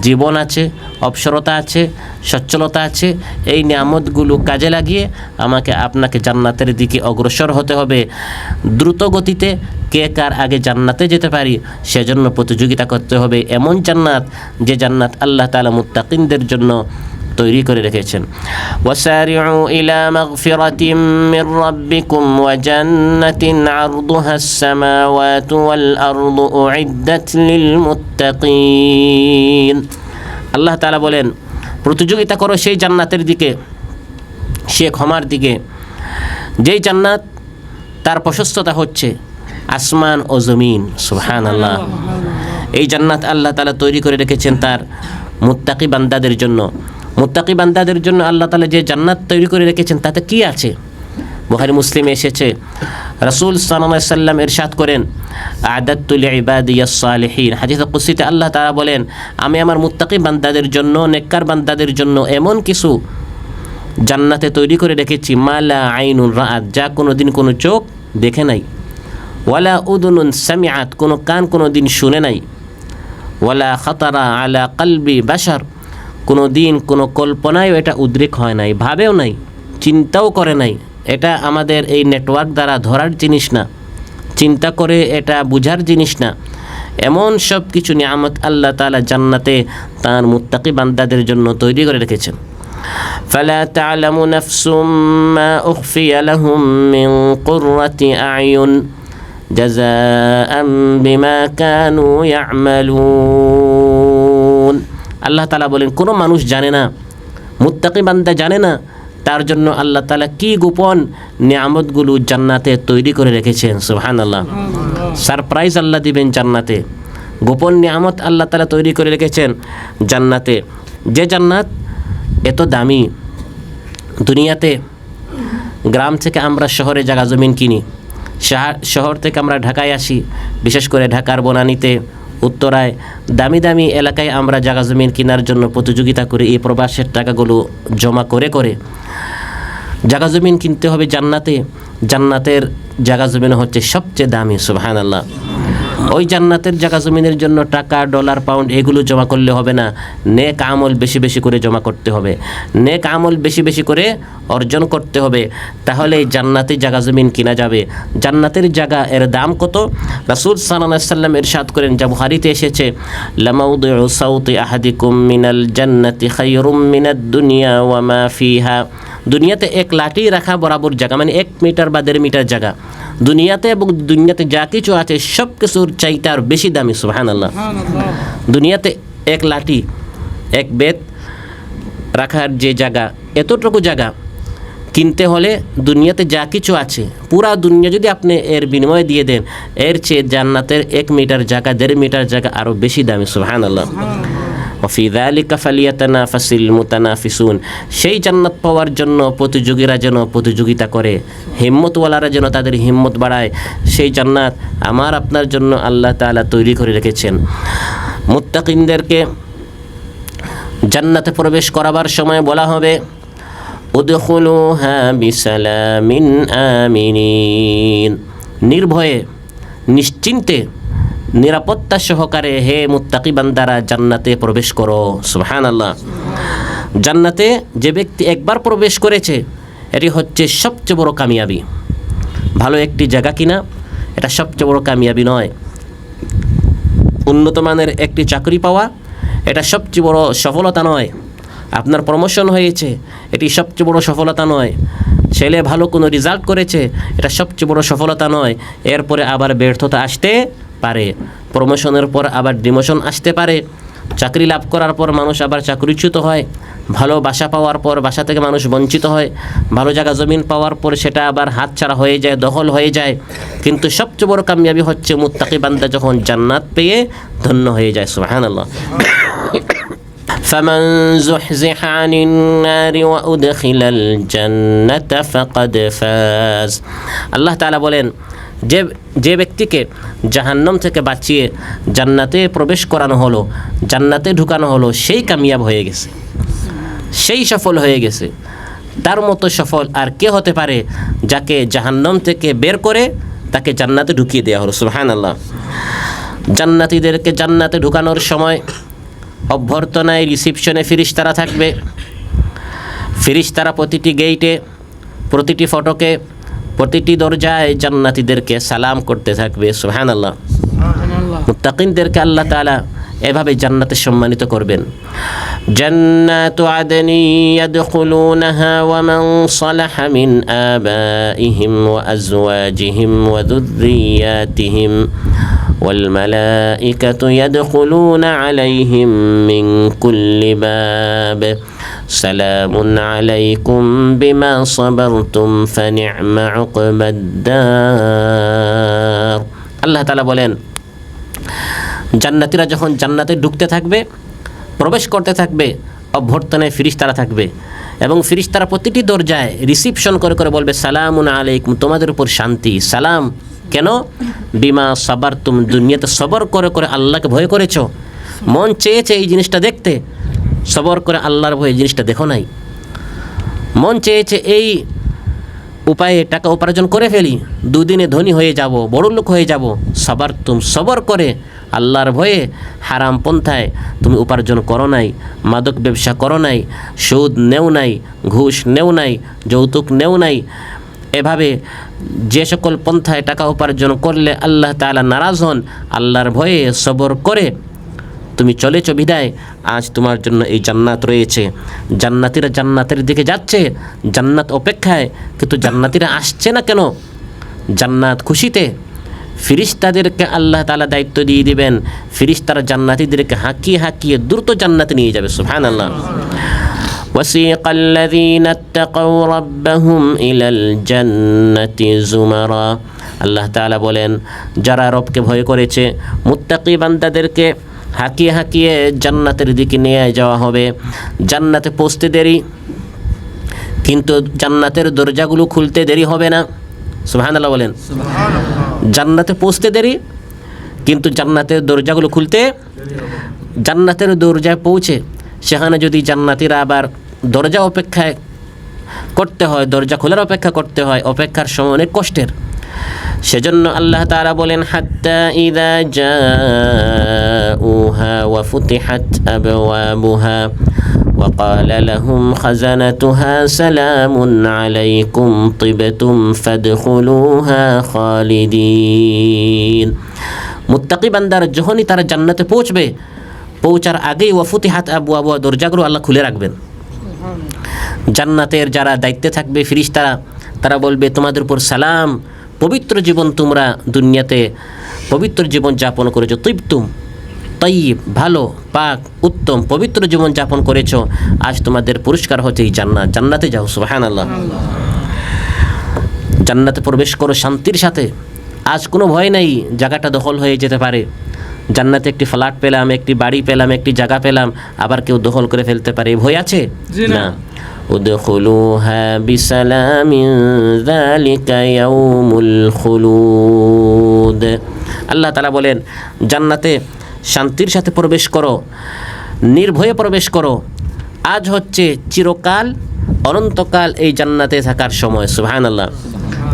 জীবন আছে, অবসরতা আছে, সচ্ছলতা আছে। এই নিয়ামতগুলো কাজে লাগিয়ে আমাকে আপনাকে জান্নাতের দিকে অগ্রসর হতে হবে। দ্রুত গতিতে কে কার আগে জান্নাতে যেতে পারি সেজন্য প্রতিযোগিতা করতে হবে। এমন জান্নাত যে জান্নাত আল্লাহ তাআলা মুত্তাকিনদের জন্য তৈরি করে রেখেছেন। ওয়াসারিউ ইলা মাগফিরাতিম মির রাব্বিকুম ওয়া জান্নাতিন আরদুহাস সামাওয়াতু ওয়াল আরদু উইদ্দাত লিল মুত্তাকিন। আল্লাহ তাআলা বলেন, প্রতিযোগিতা করো সেই জান্নাতের দিকে, সে ক্ষমার দিকে, যেই জান্নাত তার প্রশস্ততা হচ্ছে আসমান ও জমিন। সুবহানাল্লাহ। এই জান্নাত আল্লাহ তাআলা তৈরি করে রেখেছেন তার মুত্তাকি বান্দাদের জন্য। মুত্তাকি বান্দাদের জন্য আল্লাহ তাআলা যে জান্নাত তৈরি করে রেখেছেন তাতে কি আছে? বুখারী মুসলিমে এসেছে, রাসূল সাল্লাল্লাহু আলাইহি সাল্লাম ইরশাদ করেন, আ'দাতু লিইবাদিয়াস সালিহিন। হাদিসে কুদসিতে আল্লাহ তাআলা বলেন, আমি আমার মুত্তাকি বান্দাদের জন্য, নেককার বান্দাদের জন্য এমন কিছু জান্নাতে তৈরি করে রেখেছি, মালা আইনুন রাআত, যা কোনোদিন কোনো চোখ দেখে নাই, ওয়ালা উদুনুন সামিআত, কোনো কান কোনোদিন শুনে নাই, ওয়ালা খাতারা আলা কলবি বাশার, কোনো দিন কোনো কল্পনায়ও এটা উদ্রেক হয় নাই, ভাবেও নাই, চিন্তাও করে নাই। এটা আমাদের এই নেটওয়ার্ক দ্বারা ধরার জিনিস না, চিন্তা করে এটা বুঝার জিনিস না। এমন সব কিছু নিয়ামত আল্লাহ তাআলা জান্নাতে তার মুত্তাকি বান্দাদের জন্য তৈরি করে রেখেছেন। ফালা তা'লামু নাফসুম মা উখফিয়া লাহুম মিন কুররাতি আ'য়ুন জাযাআম বিমা কানু ইয়া'মালুন। আল্লাহ তাআলা বলেন, কোনো মানুষ জানে না, মুত্তাকি বান্দা জানে না তার জন্য আল্লাহ তাআলা কি গোপন নিয়ামতগুলো জান্নাতে তৈরি করে রেখেছেন। সুবহানাল্লাহ। সারপ্রাইজ আল্লাহ দিবেন জান্নাতে, গোপন নিয়ামত আল্লাহ তাআলা তৈরি করে রেখেছেন জান্নাতে। যে জান্নাত এত দামি, দুনিয়াতে গ্রাম থেকে আমরা শহরে জায়গা জমিন কিনি, শহর থেকে আমরা ঢাকায় আসি, বিশেষ করে ঢাকার বনানীতে, উত্তরায় দামি দামি এলাকায় আমরা জায়গা জমিন কেনার জন্য প্রতিযোগিতা করি। এই প্রবাসের টাকাগুলো জমা করে করে জায়গা জমিন কিনতে হবে জান্নাতে। জান্নাতের জায়গা জমিন হচ্ছে সবচেয়ে দামি। সুবহানাল্লাহ। ওই জান্নাতের জায়গা জমিনের জন্য টাকা, ডলার, পাউন্ড এগুলো জমা করলে হবে না, নেক আমল বেশি বেশি করে জমা করতে হবে, নেক আমল বেশি বেশি করে অর্জন করতে হবে, তাহলে এই জান্নাতে জায়গা জমিন কিনা যাবে। জান্নাতের জায়গা এর দাম কত? রাসূল সাল্লাল্লাহু আলাইহি সাল্লাম ইরশাদ করেন, যা বুখারীতে এসেছে, লামাউদিউ সাউতি আহাদিকুম মিনাল জান্নাতি খায়রুম মিনাদ দুনিয়া ওয়া মা ফিহা। দুনিয়াতে এক লাঠি রাখা বরাবর জায়গা, মানে 1 মিটার বা 1.5 মিটার জায়গা দুনিয়াতে, এবং দুনিয়াতে যা কিছু আছে সব কিছুর চাইতে আর বেশি দামি। সুবহানাল্লাহ। দুনিয়াতে এক লাঠি, এক বেত রাখার যে জায়গা, এতটুকু জায়গা কিনতে হলে দুনিয়াতে যা কিছু আছে পুরা দুনিয়া যদি আপনি এর বিনিময়ে দিয়ে দেন, এর চেয়ে জান্নাতের 1 মিটার জায়গা, 1.5 মিটার জায়গা আরও বেশি দামি। সুবহানাল্লাহ। ওয়াফি যালিকা ফালিয়াতানাফাসিল মুতানাফিসুন। সেই জান্নাত পাওয়ার জন্য প্রতিযোগীরা যেন প্রতিযোগিতা করে, হিম্মতওয়ালারা যেন তাদের হিম্মত বাড়ায়। সেই জান্নাত আমার আপনার জন্য আল্লাহ তাআলা তৈরি করে রেখেছেন। মুত্তাকিনদেরকে জান্নাতে প্রবেশ করাবার সময় বলা হবে, উদখুলুহা বিসালামিন আমিনিন, নির্ভয়ে, নিশ্চিন্তে, নিরাপত্তা সহকারে হে মুত্তাকি বান্দারা জান্নাতে প্রবেশ করো। সুবহানাল্লাহ। জান্নাতে যে ব্যক্তি একবার প্রবেশ করেছে এটি হচ্ছে সবচেয়ে বড় কামিয়াবি। ভালো একটি জায়গা কিনা এটা সবচেয়ে বড় কামিয়াবি নয়। উন্নত মানের একটি চাকরি পাওয়া এটা সবচেয়ে বড় সফলতা নয়। আপনার প্রমোশন হয়েছে এটি সবচেয়ে বড় সফলতা নয়। ছেলে ভালো কোনো রেজাল্ট করেছে এটা সবচেয়ে বড় সফলতা নয়। এরপরে আবার ব্যর্থতা আসতে পারে, প্রমোশনের পর আবার ডিমোশন আসতে পারে, চাকরি লাভ করার পর মানুষ আবার চাকরিচ্যুত হয়, ভালো বাসা পাওয়ার পর বাসা থেকে মানুষ বঞ্চিত হয়, ভালো জায়গা জমিন পাওয়ার পর সেটা আবার হাতছাড়া হয়ে যায়, দখল হয়ে যায়। কিন্তু সবচেয়ে বড় কামিয়াবি হচ্ছে মুত্তাকি বান্দা যখন জান্নাত পেয়ে ধন্য হয়ে যায়। সুবহানাল্লাহ। فمن زحزح عن النار وأدخل الجنة فقد فاز। আল্লাহ তাআলা বলেন, যে ব্যক্তিকে জাহান্নাম থেকে বাঁচিয়ে জান্নাতে প্রবেশ করানো হলো, জান্নাতে ঢুকানো হলো, সেই কামিয়াব হয়ে গেছে, সেই সফল হয়ে গেছে। তার মতো সফল আর কে হতে পারে যাকে জাহান্নাম থেকে বের করে তাকে জান্নাতে ঢুকিয়ে দেওয়া হলো। সুবহানাল্লাহ। জান্নাতীদেরকে জান্নাতে ঢুকানোর সময় অভ্যর্থনায় রিসিপশনে ফিরিস্তারা থাকবে। ফিরিস্তারা প্রতিটি গেইটে, প্রতিটি ফটকে, প্রতিটি দরজায় জান্নাতীদেরকে সালাম করতে থাকবে। সুবহানাল্লাহ। মুত্তাকিনদেরকে আল্লাহ তাআলা এভাবে জান্নাতে সম্মানিত করবেন। জান্নাতু আদনি ইয়াদখুলুনাহা ওয়া মান সালাহা মিন আবাইহিম ওয়া আজওয়াজিহিম ওয়া যুররিয়াতিহিম ওয়াল মালাইকাতু ইয়াদখুলুনা আলাইহিম মিন কুল্লি বাব সালামুন আলাইকুম বিমা সাবারতুম ফানি'মা উকবাদ-দার। আল্লাহ তাআলা বলেন, জান্নাতীরা যখন জান্নাতে ঢুকতে থাকবে, প্রবেশ করতে থাকবে, অভ্যর্থনায় ফিরিস্তারা থাকবে এবং ফিরিস্তারা প্রতিটি দরজায় রিসিপশন করে করে বলবে সালামুন আলাইকুম, তোমাদের উপর শান্তি। সালাম কেন? বিমা সাবারতুম, দুনিয়াতে সবর করে করে আল্লাহকে ভয় করেছো, মন চেয়েছে এই জিনিসটা দেখতে, সবর করে আল্লাহর ভয়ে জিনিসটা দেখো নাই। মন চেয়েছে এই উপায়ে টাকা উপার্জন করে ফেলি, দুদিনে ধনী হয়ে যাব, বড় লোক হয়ে যাব। সাবারতুম, সবর করে আল্লাহর ভয়ে হারাম পন্থায় তুমি উপার্জন করো নাই, মাদক ব্যবসা করো নাই, সুদ নেও নাই, ঘুষ নেও নাই, যৌতুক নেও নাই। এভাবে যে সকল পন্থায় টাকা উপার্জন করলে আল্লাহ তাআলা নারাজ হন, আল্লাহর ভয়ে সবর করে তুমি চলেছো বিদায় আজ তোমার জন্য এই জান্নাত রয়েছে। জান্নাতীরা জান্নাতের দিকে যাচ্ছে, জান্নাত অপেক্ষায়, কিন্তু জান্নাতীরা আসছে না কেন? জান্নাত খুশিতে ফিরিস্তাদেরকে আল্লাহ তাআলা দায়িত্ব দিয়ে দিবেন, ফিরিস্তারা জান্নাতীদেরকে হাঁকিয়ে হাঁকিয়ে দ্রুত জান্নাতে নিয়ে যাবে। সুবহানাল্লাহ। وسيق الذين اتقوا ربهم إلى الجنة زمرا। আল্লাহ তাআলা বলেন, যারা রবকে ভয় করেছে মুত্তাকি বান্দাদেরকে হাঁকিয়ে হাঁকিয়ে জান্নাতের দিকে নিয়ে যাওয়া হবে। জান্নাতে পৌঁছতে দেরি, কিন্তু জান্নাতের দরজাগুলো খুলতে দেরি হবে না। সুবহানাল্লাহ বলেন। জান্নাতে পৌঁছতে দেরি, কিন্তু জান্নাতের দরজাগুলো খুলতে, জান্নাতের দরজায় পৌঁছে সেখানে যদি জান্নাতীরা আবার দরজা অপেক্ষায় করতে হয়, দরজা খোলার অপেক্ষা করতে হয়, অপেক্ষার সময় অনেক কষ্টের। সেজন্য আল্লাহ তাআলা বলেন, হাত্তা ইযা জাউহা ওয়া ফুতিহাত আবওয়াবুহা ওয়া ক্বালা লাহুম খাযানাতুহা সালামুন আলাইকুম তিবতুম ফাদখুলুহা খালিদিন। মুত্তাকি বান্দার যখনই তারা জান্নাতে পৌঁছবে, পৌঁছার আগেই ওয়া ফুতিহাত আবওয়াবুহা, দরজাগুলো আল্লাহ খুলে রাখবেন। জান্নাতের যারা দায়িত্বে থাকবে ফিরিস্তারা, তারা বলবে তোমাদের উপর সালাম, পবিত্র জীবন তোমরা দুনিয়াতে পবিত্র জীবন যাপন করেছো, তিবতুম, তাইয়িব, ভালো, পাক, উত্তম, পবিত্র জীবন যাপন করেছো, আজ তোমাদের পুরস্কার হচ্ছে এই জান্নাত, জান্নাতে যাও। সুবহানাল্লাহ। জান্নাতে প্রবেশ করো শান্তির সাথে, আজ কোনো ভয় নেই জায়গাটা দখল হয়ে যেতে পারে। জান্নাতে একটি ফ্ল্যাট পেলাম, একটি বাড়ি পেলাম, একটি জায়গা পেলাম, আবার কেউ দখল করে ফেলতে পারে, ভয় আছে না। উদখুলুহা বিসালামিন যালিকা ইয়াউমুল খুলুদ। আল্লাহ তাআলা বলেন, জান্নাতে শান্তির সাথে প্রবেশ করো, নির্ভয়ে প্রবেশ করো। আজ হচ্ছে চিরকাল, অনন্তকাল এই জান্নাতে থাকার সময়। সুবহানাল্লাহ।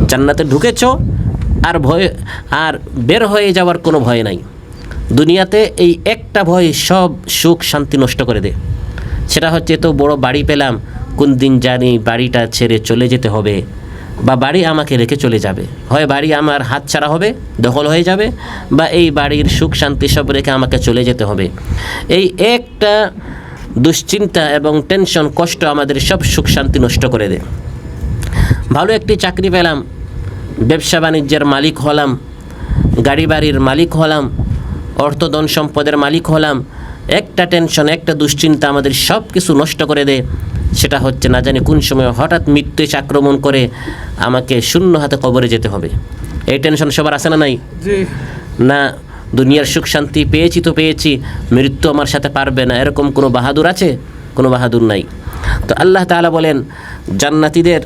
জান্নাতে ঢুকেছো আর ভয়, আর বের হয়ে যাওয়ার কোনো ভয় নাই। দুনিয়াতে এই একটা ভয় সব সুখ শান্তি নষ্ট করে দেয়। সেটা হচ্ছে, তো বড় বাড়ি পেলাম, কোন দিন জানি বাড়িটা ছেড়ে চলে যেতে হবে, বা বাড়ি আমাকে রেখে চলে যাবে। হয় বাড়ি আমার হাত ছাড়া হবে, দখল হয়ে যাবে, বা এই বাড়ির সুখ শান্তি সব রেখে আমাকে চলে যেতে হবে। এই একটা দুশ্চিন্তা এবং টেনশন, কষ্ট আমাদের সব সুখ শান্তি নষ্ট করে দেয়। ভালো একটি চাকরি পেলাম, ব্যবসা বাণিজ্যের মালিক হলাম, গাড়ি বাড়ির মালিক হলাম, অর্থধন সম্পদের মালিক হলাম, একটা টেনশন, একটা দুশ্চিন্তা আমাদের সব কিছু নষ্ট করে দেয়। সেটা হচ্ছে না জানি কোন সময় হঠাৎ মৃত্যু এসে আক্রমণ করে আমাকে শূন্য হাতে কবরে যেতে হবে। এই টেনশন সবার আছে না নাই? না, দুনিয়ার সুখ শান্তি পেয়েছি তো পেয়েছি, মৃত্যু আমার সাথে পারবে না, এরকম কোনো বাহাদুর আছে? কোনো বাহাদুর নাই। তো আল্লাহ তাআলা বলেন, জান্নাতীদের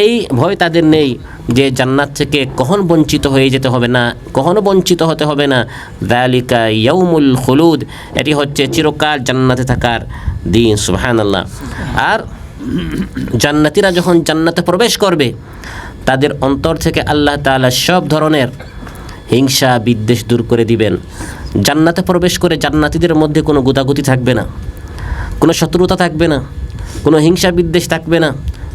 এই ভয় তাদের নেই যে জান্নাত থেকে কখন বঞ্চিত হয়ে যেতে হবে না, কখনো বঞ্চিত হতে হবে না। যালিকা ইয়াউমুল খুলুদ, এটি হচ্ছে চিরকাল জান্নাতে থাকার দিন। সুবহানাল্লাহ। আর জান্নাতীরা যখন জান্নাতে প্রবেশ করবে, তাদের অন্তর থেকে আল্লাহ তাআলা সব ধরনের হিংসা বিদ্বেষ দূর করে দিবেন। জান্নাতে প্রবেশ করে জান্নাতীদের মধ্যে কোনো গুতাগুতি থাকবে না, কোনো শত্রুতা থাকবে না, কোনো হিংসা বিদ্বেষ থাকবে না,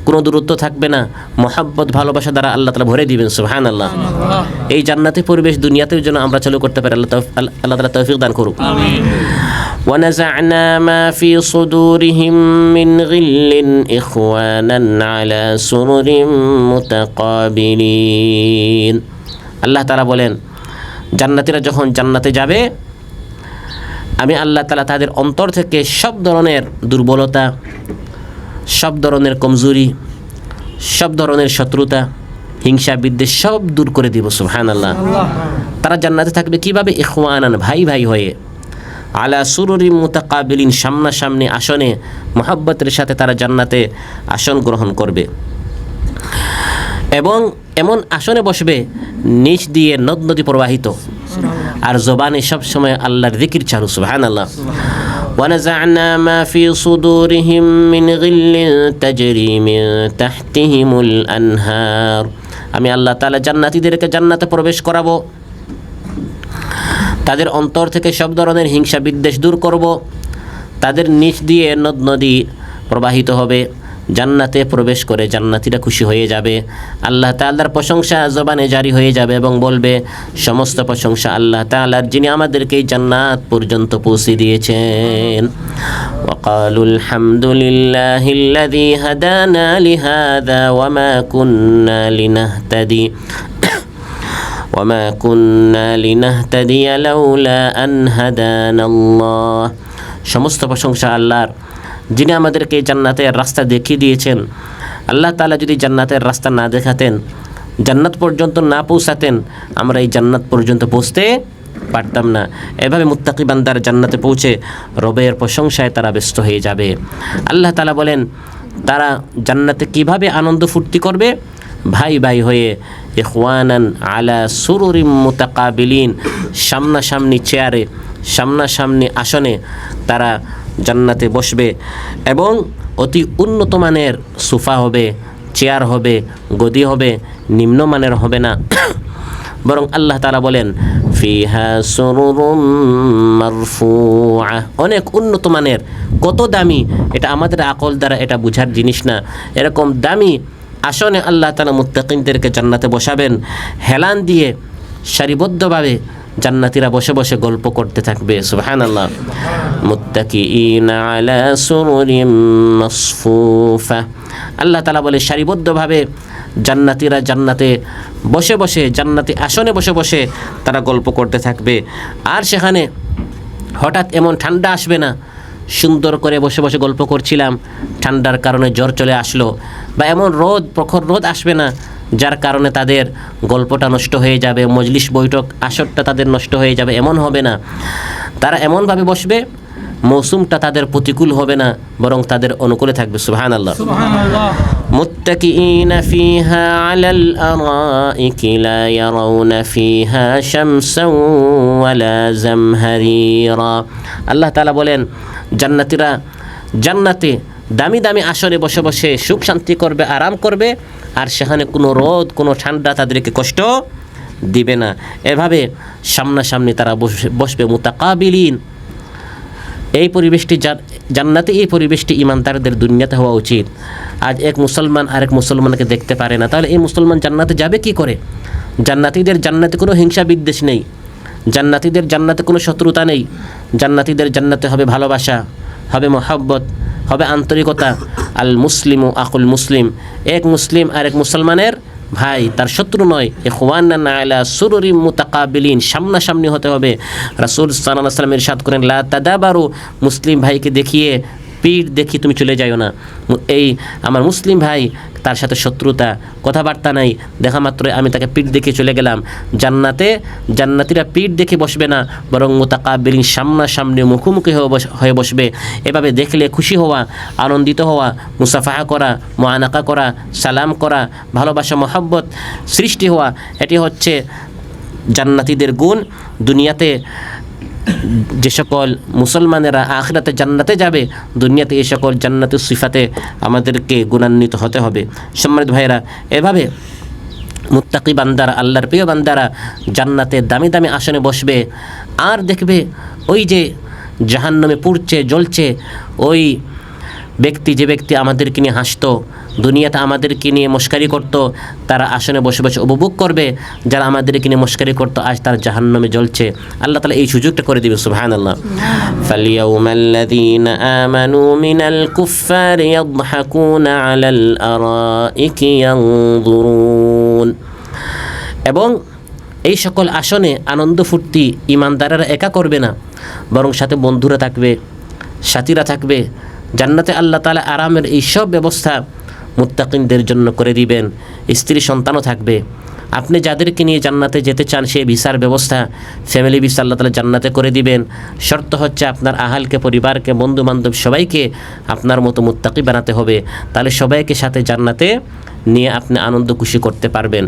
কোনো দূরত্ব থাকবে না। মহাব্বত ভালোবাসা দ্বারা আল্লাহ তাআলা ভরে দিবেন। সুবহানাল্লাহ। এই জান্নাতি পরিবেশ দুনিয়াতেও যেন আমরা চালু করতে পারি। আল্লাহ তাআলা তৌফিক দান করুক। আমিন। ونزعنا ما في صدورهم من غل إخوانا على سرر متقابلين। আল্লাহ তাআলা বলেন, জান্নাতীরা যখন জান্নাতে যাবে, আমি আল্লাহ তাআলা তাদের অন্তর থেকে সব ধরনের দুর্বলতা, সব ধরনের কমজোরি, সব ধরনের শত্রুতা, হিংসা বিদ্বেষ সব দূর করে দিব। সুবহানাল্লাহ। তারা জান্নাতে থাকবে কিভাবে? ইখওয়ানান, ভাই ভাই হয়ে, আলা সুরুরি মুতাকাবিলিন, সামনাসামনি আসনে মহব্বতের সাথে তারা জান্নাতে আসন গ্রহণ করবে এবং এমন আসনে বসবে নিচ দিয়ে নদ নদী প্রবাহিত, আর জবানে সব সময় আল্লাহর জিকির চালু। সুবহানাল্লাহ। ونزعنا ما في صدورهم من غل تجري من تحتهم الأنهار। আমি আল্লাহ তাআলা জান্নাতীদেরকে জান্নাতে প্রবেশ করাবো, তাদের অন্তর থেকে সব ধরনের হিংসা বিদ্বেষ দূর করব, তাদের নিচ দিয়ে নদ নদী প্রবাহিত হবে। জান্নাতে প্রবেশ করে জান্নাতীরা খুশি হয়ে যাবে, আল্লাহ তাআলার প্রশংসা জবানে জারি হয়ে যাবে এবং বলবে, সমস্ত প্রশংসা আল্লাহ তাআলার, যিনি আমাদেরকে জান্নাত পর্যন্ত পৌঁছে দিয়েছেন। وقالوا الحمد لله الذي هدانا لهذا وما كنا لنهتدي لولا أن هدانا الله। সমস্ত প্রশংসা আল্লাহর, যিনি আমাদেরকে জান্নাতের রাস্তা দেখিয়ে দিয়েছেন। আল্লাহ তাআলা যদি জান্নাতের রাস্তা না দেখাতেন, জান্নাত পর্যন্ত না পৌঁছাতেন, আমরা এই জান্নাত পর্যন্ত পৌঁছতে পারতাম না। এভাবে মুত্তাকি বান্দার জান্নাতে পৌঁছে রবের প্রশংসায় তারা ব্যস্ত হয়ে যাবে। আল্লাহ তাআলা বলেন, তারা জান্নাতে কিভাবে আনন্দ ফুর্তি করবে? ভাই ভাই হয়ে, ইখওয়ানান আলা সুরুরিম মুতাকাবিলিন, সামনাসামনি চেয়ারে, সামনাসামনি আসনে তারা জান্নাতে বসবে এবং অতি উন্নত মানের সোফা হবে, চেয়ার হবে, গদি হবে, নিম্নমানের হবে না। বরং আল্লাহ তাআলা বলেন, ফিহা সুরুরুম মারফুআ, অনেক উন্নত মানের, কত দামি, এটা আমাদের আকল দ্বারা এটা বুঝার জিনিস না। এরকম দামি আসনে আল্লাহ তাআলা মুত্তাকিনদেরকে জান্নাতে বসাবেন। হেলান দিয়ে সারিবদ্ধভাবে জান্নাতীরা বসে বসে গল্প করতে থাকবে। সুবহানাল্লাহ। মুত্তাকিইনা আলা সুরুরিম মাসফুফা, আল্লাহ তাআলা বলে সারিবদ্ধভাবে জান্নাতীরা জান্নাতে বসে বসে, জান্নাতি আসনে বসে বসে তারা গল্প করতে থাকবে। আর সেখানে হঠাৎ এমন ঠান্ডা আসবে না, সুন্দর করে বসে বসে গল্প করছিলাম, ঠান্ডার কারণে জ্বর চলে আসলো, বা এমন রোদ, প্রখর রোদ আসবে না যার কারণে তাদের গল্পটা নষ্ট হয়ে যাবে, মজলিস বৈঠক আসরটা তাদের নষ্ট হয়ে যাবে, এমন হবে না। তারা এমনভাবে বসবে, মৌসুমটা তাদের প্রতিকূল হবে না, বরং তাদের অনুকূলে থাকবে। সুবহানাল্লাহ। মুত্তাকিইনা ফিহা আলাল আরাইকি লা ইয়ারাউনা ফিহা শামসান ওয়ালা জামহারিরা। আল্লাহ তাআলা বলেন, জান্নাতীরা জান্নাতে দামি দামি আসরে বসে বসে সুখ শান্তি করবে, আরাম করবে, আর সেখানে কোনো রোদ, কোনো ঠান্ডা তাদেরকে কষ্ট দিবে না। এভাবে সামনাসামনি তারা বসবে মুতাকাবিলিন। এই পরিবেশটি জান্নাতে, এই পরিবেশটি ইমানদারদের দুনিয়াতে হওয়া উচিত। আজ এক মুসলমান আরেক মুসলমানকে দেখতে পারে না, তাহলে এই মুসলমান জান্নাতে যাবে কি করে? জান্নাতীদের জান্নাতে কোনো হিংসা বিদ্বেষ নেই, জান্নাতীদের জান্নাতে কোনো শত্রুতা নেই, জান্নাতীদের জান্নাতে হবে ভালোবাসা, হবে মহব্বত, হবে আন্তরিকতা। আল মুসলিমু আকুল মুসলিম, এক মুসলিম আরেক মুসলমানের ভাই, তার শত্রু নয়। ইখওয়ানান আলা সুরুরিম মুতাকাবিলিন, সামনাসামনি হতে হবে। রাসূল সাল্লাল্লাহু আলাইহি ওয়াসাল্লাম ইরশাদ করেন, লা তাদাবারু, মুসলিম ভাইকে দেখিয়ে পিঠ দেখি তুমি চলে যাও না। এই আমার মুসলিম ভাই, তার সাথে শত্রুতা, কথাবার্তা নাই, দেখা মাত্রই আমি তাকে পিঠ দেখে চলে গেলাম। জান্নাতীরা পিঠ দেখে বসবে না, বরং মুতাকাবিলিন, সামনাসামনি মুখোমুখি হয়ে বসবে। এভাবে দেখলে খুশি হওয়া, আনন্দিত হওয়া, মুসাফাহা করা, মুআনাকা করা, সালাম করা, ভালোবাসা মহব্বত সৃষ্টি হওয়া, এটি হচ্ছে জান্নাতীদের গুণ। দুনিয়াতে যে সকল মুসলমানেরা আখিরাতে জান্নাতে যাবে, দুনিয়াতে এই সকল জান্নাতের সিফাতে আমাদেরকে গুণান্বিত হতে হবে। সম্মানিত ভাইরা, এভাবে মুত্তাকি বান্দারা, আল্লাহর প্রিয় বান্দারা জান্নাতে দামি দামি আসনে বসবে, আর দেখবে ওই যে জাহান্নামে পুড়ছে জ্বলছে ওই ব্যক্তি, যে ব্যক্তি আমাদেরকে নিয়ে হাসতো, দুনিয়াতে আমাদেরকে নিয়ে মস্কারি করত, তারা আসনে বসে বসে উপভোগ করবে যারা আমাদেরকে নিয়ে মস্কারি করতো আজ তার জাহান্নামে জ্বলছে। আল্লাহ তাআলা এই সুযোগটা করে দিবে। সুবহানাল্লাহ। ফালিয়াউমাল্লাযীনা আমানু মিনাল কুফফারি ইয়াদহাকুনা আলাল আরাইকি ইয়ানজুরুন। এবং এই সকল আসনে আনন্দ ফুর্তি ইমানদারেরা একা করবে না, বরং সাথে বন্ধুরা থাকবে, সাথীরা থাকবে। জান্নাতে আল্লাহ তাআলা আরামের এই সব ব্যবস্থা মুত্তাকিনদের জন্য করে দিবেন। স্ত্রী সন্তানও থাকবে। আপনি যাদেরকে নিয়ে জান্নাতে যেতে চান সেই ভিসার ব্যবস্থা, ফ্যামিলি ভিসা আল্লাহ তাআলা জান্নাতে করে দিবেন। শর্ত হচ্ছে আপনার আহালকে, পরিবারকে, বন্ধু বান্ধব সবাইকে আপনার মতো মুত্তাকি বানাতে হবে, তাহলে সবাইকে সাথে জান্নাতে নিয়ে আপনি আনন্দ খুশি করতে পারবেন।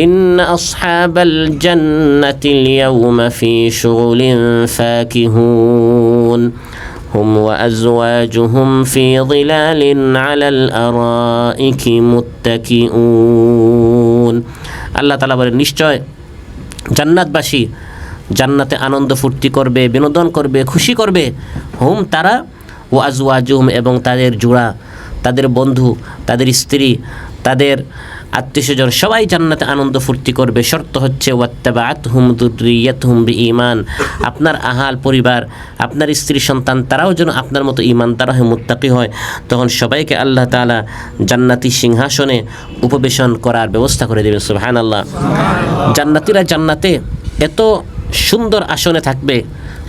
ইন্না আসহাবাল জান্নাতিল ইয়াউমা ফি শুগুলিন ফাকিহুন হুম ওয়া আজওয়াজুহুম ফি যিলালিন আলাল আরাইকি মুত্তাকিউন। আল্লাহ তাআলা বলেন, নিশ্চয় জান্নাতবাসী জান্নাতে আনন্দ ফুর্তি করবে, বিনোদন করবে, খুশি করবে। হুম তারা, ওয়া আজওয়াজুহুম এবং তাদের জোড়া, তাদের বন্ধু, তাদের স্ত্রী, তাদের আত্মীয়স্বজন সবাই জান্নাতে আনন্দ ফুর্তি করবে। শর্ত হচ্ছে ওয়াত্তাবাআতহুম যুররিয়াতুহুম বিঈমান, আপনার আহাল পরিবার, আপনার স্ত্রী সন্তান তারাও যেন আপনার মতো ঈমানদার হয়, মুত্তাকি হয়। তখন সবাইকে আল্লাহ তাআলা জান্নাতি সিংহাসনে উপবেশন করার ব্যবস্থা করে দেবেন। সুবহানাল্লাহ। জান্নাতীরা জান্নাতে এত সুন্দর আসনে থাকবে,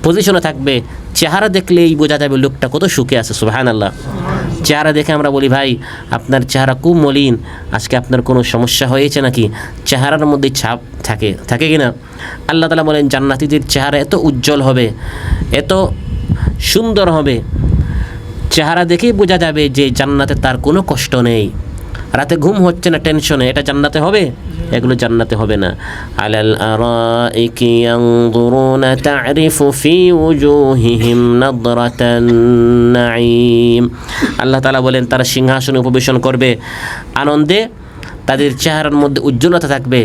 পজিশনে থাকবে, চেহারা দেখলেই বোঝা যাবে লোকটা কত সুখে আছে। সুবহানাল্লাহ। চেহারা দেখে আমরা বলি, ভাই আপনার চেহারা খুব মলিন, আজকে আপনার কোনো সমস্যা হয়েছে নাকি? চেহারার মধ্যে ছাপ থাকে কি না? আল্লাহ তাআলা বলেন জান্নাতীদের চেহারা এত উজ্জ্বল হবে, এত সুন্দর হবে, চেহারা দেখেই বোঝা যাবে যে জান্নাতে তার কোনো কষ্ট নেই, রাতে ঘুম হচ্ছে না টেনশনে। এটা জান্নাতে হবে? এগুলো জান্নাতে হবে না। আলাল আরাইকি ইয়ানজুরুনা তা'রিফু ফি উজুহিহিম নাদরাতান নাঈম। আল্লাহ তাআলা বলেন তারা সিংহাসনে উপবেশন করবে, আনন্দে তাদের চেহারার মধ্যে উজ্জ্বলতা থাকবে,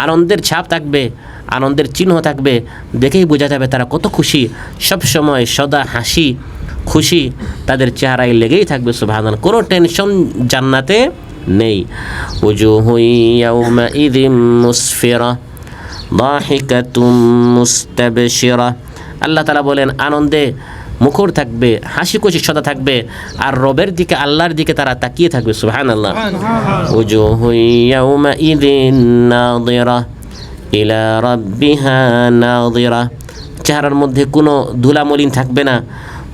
আনন্দের ছাপ থাকবে, আনন্দের চিহ্ন থাকবে। দেখেই বোঝা যাবে তারা কত খুশি, সব সময় সদা হাসি খুশি তাদের চেহারায় লেগেই থাকবে। সুবহানাল্লাহ। কোনো টেনশন জান্নাতে নেই। উজুহু ইয়াউমাইযিম মুসফিরা দাহিকাতুম মুস্তাবশিরা। আল্লাহ তাআলা বলেন আনন্দে মুখর থাকবে, হাসি খুশি সদা থাকবে, আর রবের দিকে, আল্লাহর দিকে তারা তাকিয়ে থাকবে। সুবহানাল্লাহ। উজুহু ইয়াউমাইযিন নাযিরা ইলা রাব্বিহা নাযিরা। চেহারার মধ্যে কোনো ধুলামলিন থাকবে না,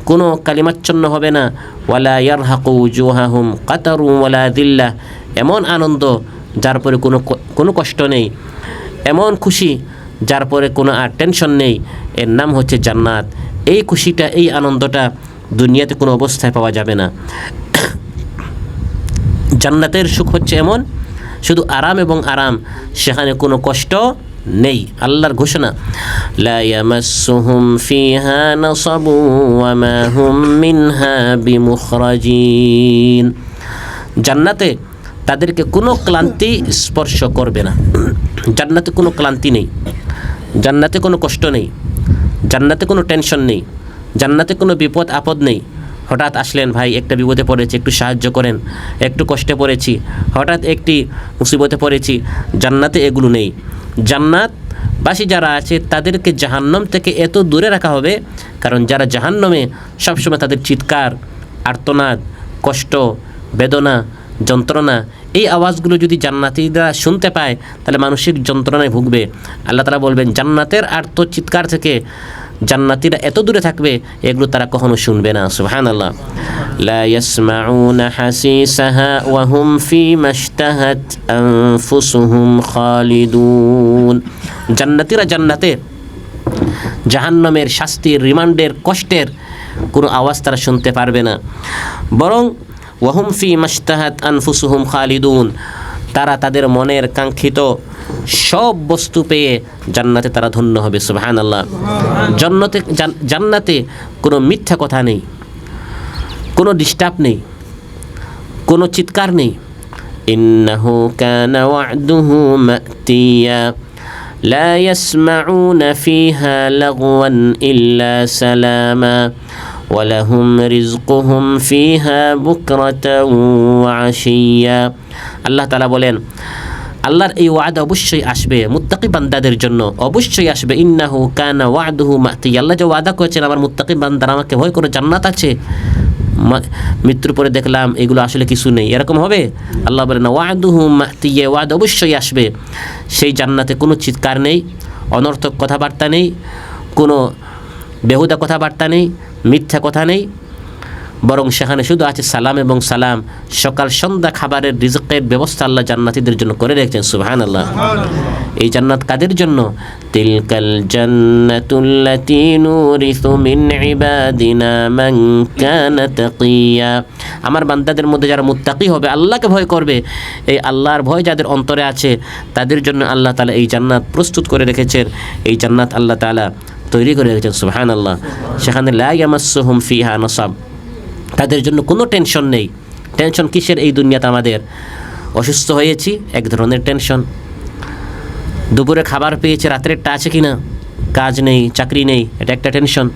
কোনো কালিমাচ্ছন্ন হবে না। ওয়ালা ইয়ারহাকু উজুহাহুম কাতারু ওয়ালা দিল্লাহ। এমন আনন্দ যার পরে কোনো কষ্ট নেই, এমন খুশি যার পরে কোনো আর টেনশন নেই, এর নাম হচ্ছে জান্নাত। এই খুশিটা, এই আনন্দটা দুনিয়াতে কোনো অবস্থায় পাওয়া যাবে না। জান্নাতের সুখ হচ্ছে এমন, শুধু আরাম এবং আরাম, সেখানে কোনো কষ্ট নেই। আল্লাহর ঘোষণা, লা ইয়ামাসসুহুম ফিহা নাসাবু ওয়া মা হুম মিনহা বিমুখরাজিন। জান্নাতে তাদেরকে কোনো ক্লান্তি স্পর্শ করবে না। জান্নাতে কোনো ক্লান্তি নেই, জান্নাতে কোনো কষ্ট নেই, জান্নাতে কোনো টেনশন নেই, জান্নাতে কোনো বিপদ আপদ নেই। হঠাৎ আসলেন, ভাই একটা বিপদে পড়েছি, একটু সাহায্য করেন, একটু কষ্টে পড়েছি, হঠাৎ একটি মুসিবতে পড়েছি। জান্নাতে এগুলো নেই। জান্নাতবাসী যারা আছে তাদেরকে জাহান্নাম থেকে এত দূরে রাখা হবে, কারণ যারা জাহান্নামে সবসময় তাদের চিৎকার, আর্তনাদ, কষ্ট, বেদনা, যন্ত্রণা, এই আওয়াজগুলো যদি জান্নাতীরা শুনতে পায় তাহলে মানসিক যন্ত্রণায় ভুগবে। আল্লাহ তাআলা বলবেন জান্নাতের আর্ত চিৎকার থেকে জান্নাতীরা এত দূরে থাকবে, এগুলো তারা কখনো শুনবে না। সুবহানাল্লাহ। লা ইয়াসমাউনা হাসিসাহা ওয়া হুম ফীমা ইশতাহাত আনফুসুহুম খালিদুন। জান্নাতীরা জান্নাতে জাহান্নামের শাস্তির, রিমান্ডের, কষ্টের কোনো আওয়াজ তারা শুনতে পারবে না, বরং ওয়া হুম ফীমা ইশতাহাত আনফুসুহুম খালিদুন। তারা তাদের মনের কাঙ্ক্ষিত সব বস্তু পেয়ে জান্নাতে তারা ধন্য হবে। সুবহানাল্লাহ। জান্নাতে কোনো মিথ্যা কথা নেই, কোনো ডিস্টার্ব নেই, কোনো চিৎকার নেই, إنه كان وعده مأتيا لا يسمعون فيها لغوا إلا سلاما ولهم رزقهم فيها بكرة وعشيا আল্লাহ তাআলা বলেন আল্লাহর এই ওয়াদা অবশ্যই আসবে মুত্তাকি বান্দাদের জন্য, অবশ্যই আসবে। ইন্নাহু কানা ওয়াদুহু মাতিয়া, আল্লাহ যে ওয়াদা করেছেন আমার মুত্তাকি বান্দারা আমাকে ভয় করে জান্নাত আছে, মৃত্যুর পরে দেখলাম এগুলো আসলে কিছু নেই, এরকম হবে? আল্লাহ বলেন ওয়াদুহু মাতিয়া, ওয়াদা অবশ্যই আসবে। সেই জান্নাতে কোনো চিৎকার নেই, অনর্থক কথাবার্তা নেই, কোনো বেহুদা কথাবার্তা নেই, মিথ্যা কথা নেই, বরং সেখানে শুধু আছে সালাম এবং সালাম। সকাল সন্ধ্যা খাবারের রিজকের ব্যবস্থা আল্লাহ জান্নাতীদের জন্য করে রেখেছেন। সুবহানাল্লাহ। এই জান্নাত কাদের জন্য? তিলকাল জান্নাতুল্লাতী নুরিসু মিন ইবাদিনা মান কানা তাকিয়া, আমার বান্দাদের মধ্যে যারা মুত্তাকি হবে, আল্লাহকে ভয় করবে, এই আল্লাহর ভয় যাদের অন্তরে আছে তাদের জন্য আল্লাহ তাআলা এই জান্নাত প্রস্তুত করে রেখেছেন। এই জান্নাত আল্লাহ তাআলা তৈরি করে রেখেছেন। সুবহানাল্লাহ। সেখানে লা ইয়ামাসসুহুম ফিহা নাসাব, তাদের জন্য কোনো টেনশন নেই। টেনশন কিসের এই দুনিয়াতে? আমাদের অসুস্থ হয়েছি এক ধরনের টেনশন, দুপুরে খাবার পেয়েছি, রাত্রেরটা আছে কি না, কাজ নেই, চাকরি নেই, এটা একটা টেনশন।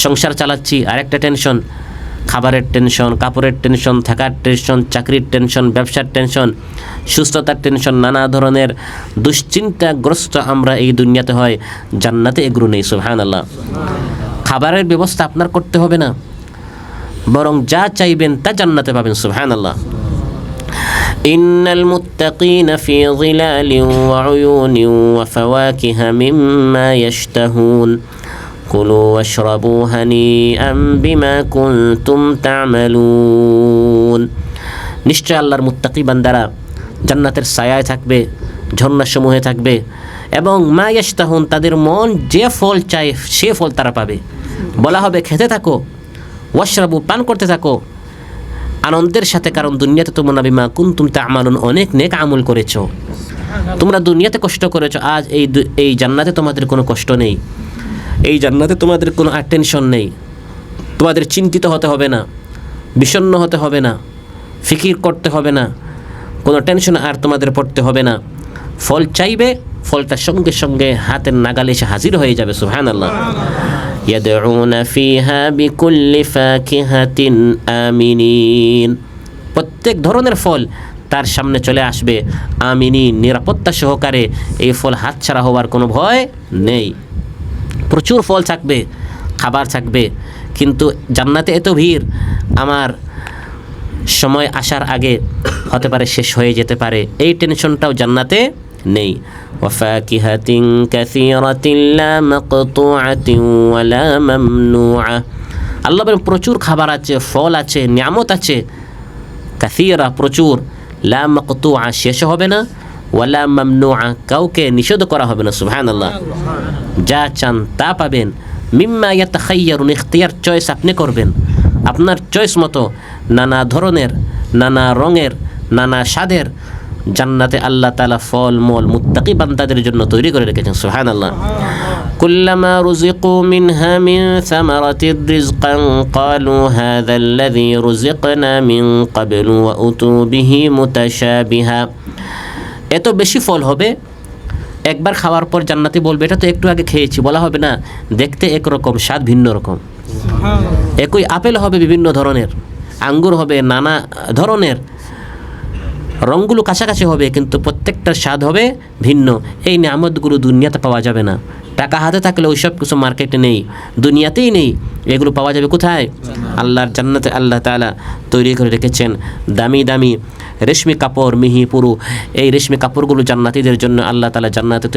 সংসার চালাচ্ছি আরেকটা টেনশন, খাবারের টেনশন, কাপড়ের টেনশন, থাকার টেনশন, চাকরির টেনশন, ব্যবসার টেনশন, সুস্থতার টেনশন, নানা ধরনের দুশ্চিন্তাগ্রস্ত আমরা এই দুনিয়াতে হয়। জান্নাতে এগুলো নেই। সুবহানাল্লাহ। খাবারের ব্যবস্থা আপনার করতে হবে না, বরং যা চাইবেন তা জান্নাতে পাবেন। সুবহানাল্লাহ। ইন্নাল মুত্তাকিনা ফি যিলালিন ওয়া উয়ুনিন ওয়া ফাওয়াকিহা মিম্মা ইয়াশতাহুন কুলু ওয়াশরাবু হানিআন বিমা কুনতুম তা'মালুন, নিশ্চয় আল্লাহর মুত্তাকি বান্দারা জান্নাতের ছায়ায় থাকবে, ঝর্ণাসমূহে থাকবে, এবং মা ইয়াশতাহুন, তাদের মন যে ফল চায় সে ফল তারা পাবে। বলা হবে খেতে থাকো, ওয়াশরাবু, পান করতে থাকো আনন্দের সাথে, কারণ দুনিয়াতে তোমরা বিমা কুনতুম তা'মালুন, অনেক নেক আমল করেছো, তোমরা দুনিয়াতে কষ্ট করেছো, আজ এই জান্নাতে তোমাদের কোনো কষ্ট নেই, এই জান্নাতে তোমাদের কোনো টেনশন নেই, তোমাদের চিন্তিত হতে হবে না, বিষণ্ণ হতে হবে না, ফিকির করতে হবে না, কোনো টেনশন আর তোমাদের পড়তে হবে না। ফল চাইবে, ফলটা সঙ্গে সঙ্গে হাতের নাগালে এসে হাজির হয়ে যাবে। সুবহানাল্লাহ। ইয়াদউনা ফিহা বিকুল্লি ফাকিহাতিন আমিনিন, প্রত্যেক ধরনের ফল তার সামনে চলে আসবে আমিনিন, নিরাপত্তা সহকারে। এই ফল হাতছাড়া হওয়ার কোনো ভয় নেই। প্রচুর ফল থাকবে, খাবার থাকবে, কিন্তু জান্নাতে এত ভিড়, আমার সময় আসার আগে হতে পারে শেষ হয়ে যেতে পারে, এই টেনশনটাও জান্নাতে নেই। ওয়াফাকিহাতিন কাসীরাতিন লা মাকতুআতিন ওয়ালা মামনুআ, আল্লাহ বলেন প্রচুর খাবার আছে, ফল আছে, নিয়ামত আছে, কাসীরা প্রচুর, লা মাকতুআ শেষ হবে না, ওয়ালা মামনুআ কাউকে নিষেধ করা হবে না। সুবহানাল্লাহ। যা চান তা পাবেন। মিম্মা ইয়াতাখায়্যারুন, ইখতিয়ার, চয়েস আপনি করবেন, আপনার চয়েস মতো নানা ধরনের, নানা রঙের, নানা স্বাদের জান্নাতে আল্লাহ তাআলা ফল মূল মুত্তাকি বান্দাদের জন্য তৈরি করে রেখেছেন। সুবহানাল্লাহ। কুল্লামা রুজিকু মিনহা মিন সামারাতির রিজকান ক্বালু হাযাল্লাযী রুজিকনা মিন ক্বাবলু ওয়া উতু বিহি মুতাশাবিহা, এত বেশি ফল হবে, একবার খাওয়ার পর জান্নাতি বলবে এটা তো একটু আগে খেয়েছি, বলা হবে না, দেখতে একরকম, স্বাদ ভিন্ন রকম। একই আপেল হবে বিভিন্ন ধরনের, আঙ্গুর হবে নানা ধরনের, রঙগুলো কাছাকাছি হবে, কিন্তু প্রত্যেকটার স্বাদ হবে ভিন্ন। এই নিয়ামতগুলো দুনিয়াতে পাওয়া যাবে না। টাকা হাতে থাকলে ওই সব কিছু মার্কেটে নেই, দুনিয়াতেই নেই। এগুলো পাওয়া যাবে কোথায়? আল্লাহর জান্নাতে আল্লাহ তাআলা তৈরি করে রেখেছেন দামি দামি রেশমি কাপড়, মিহি পুরু, এই রেশমি কাপড়গুলো জান্নাতীদের জন্য আল্লাহ তাআলা জান্নাতে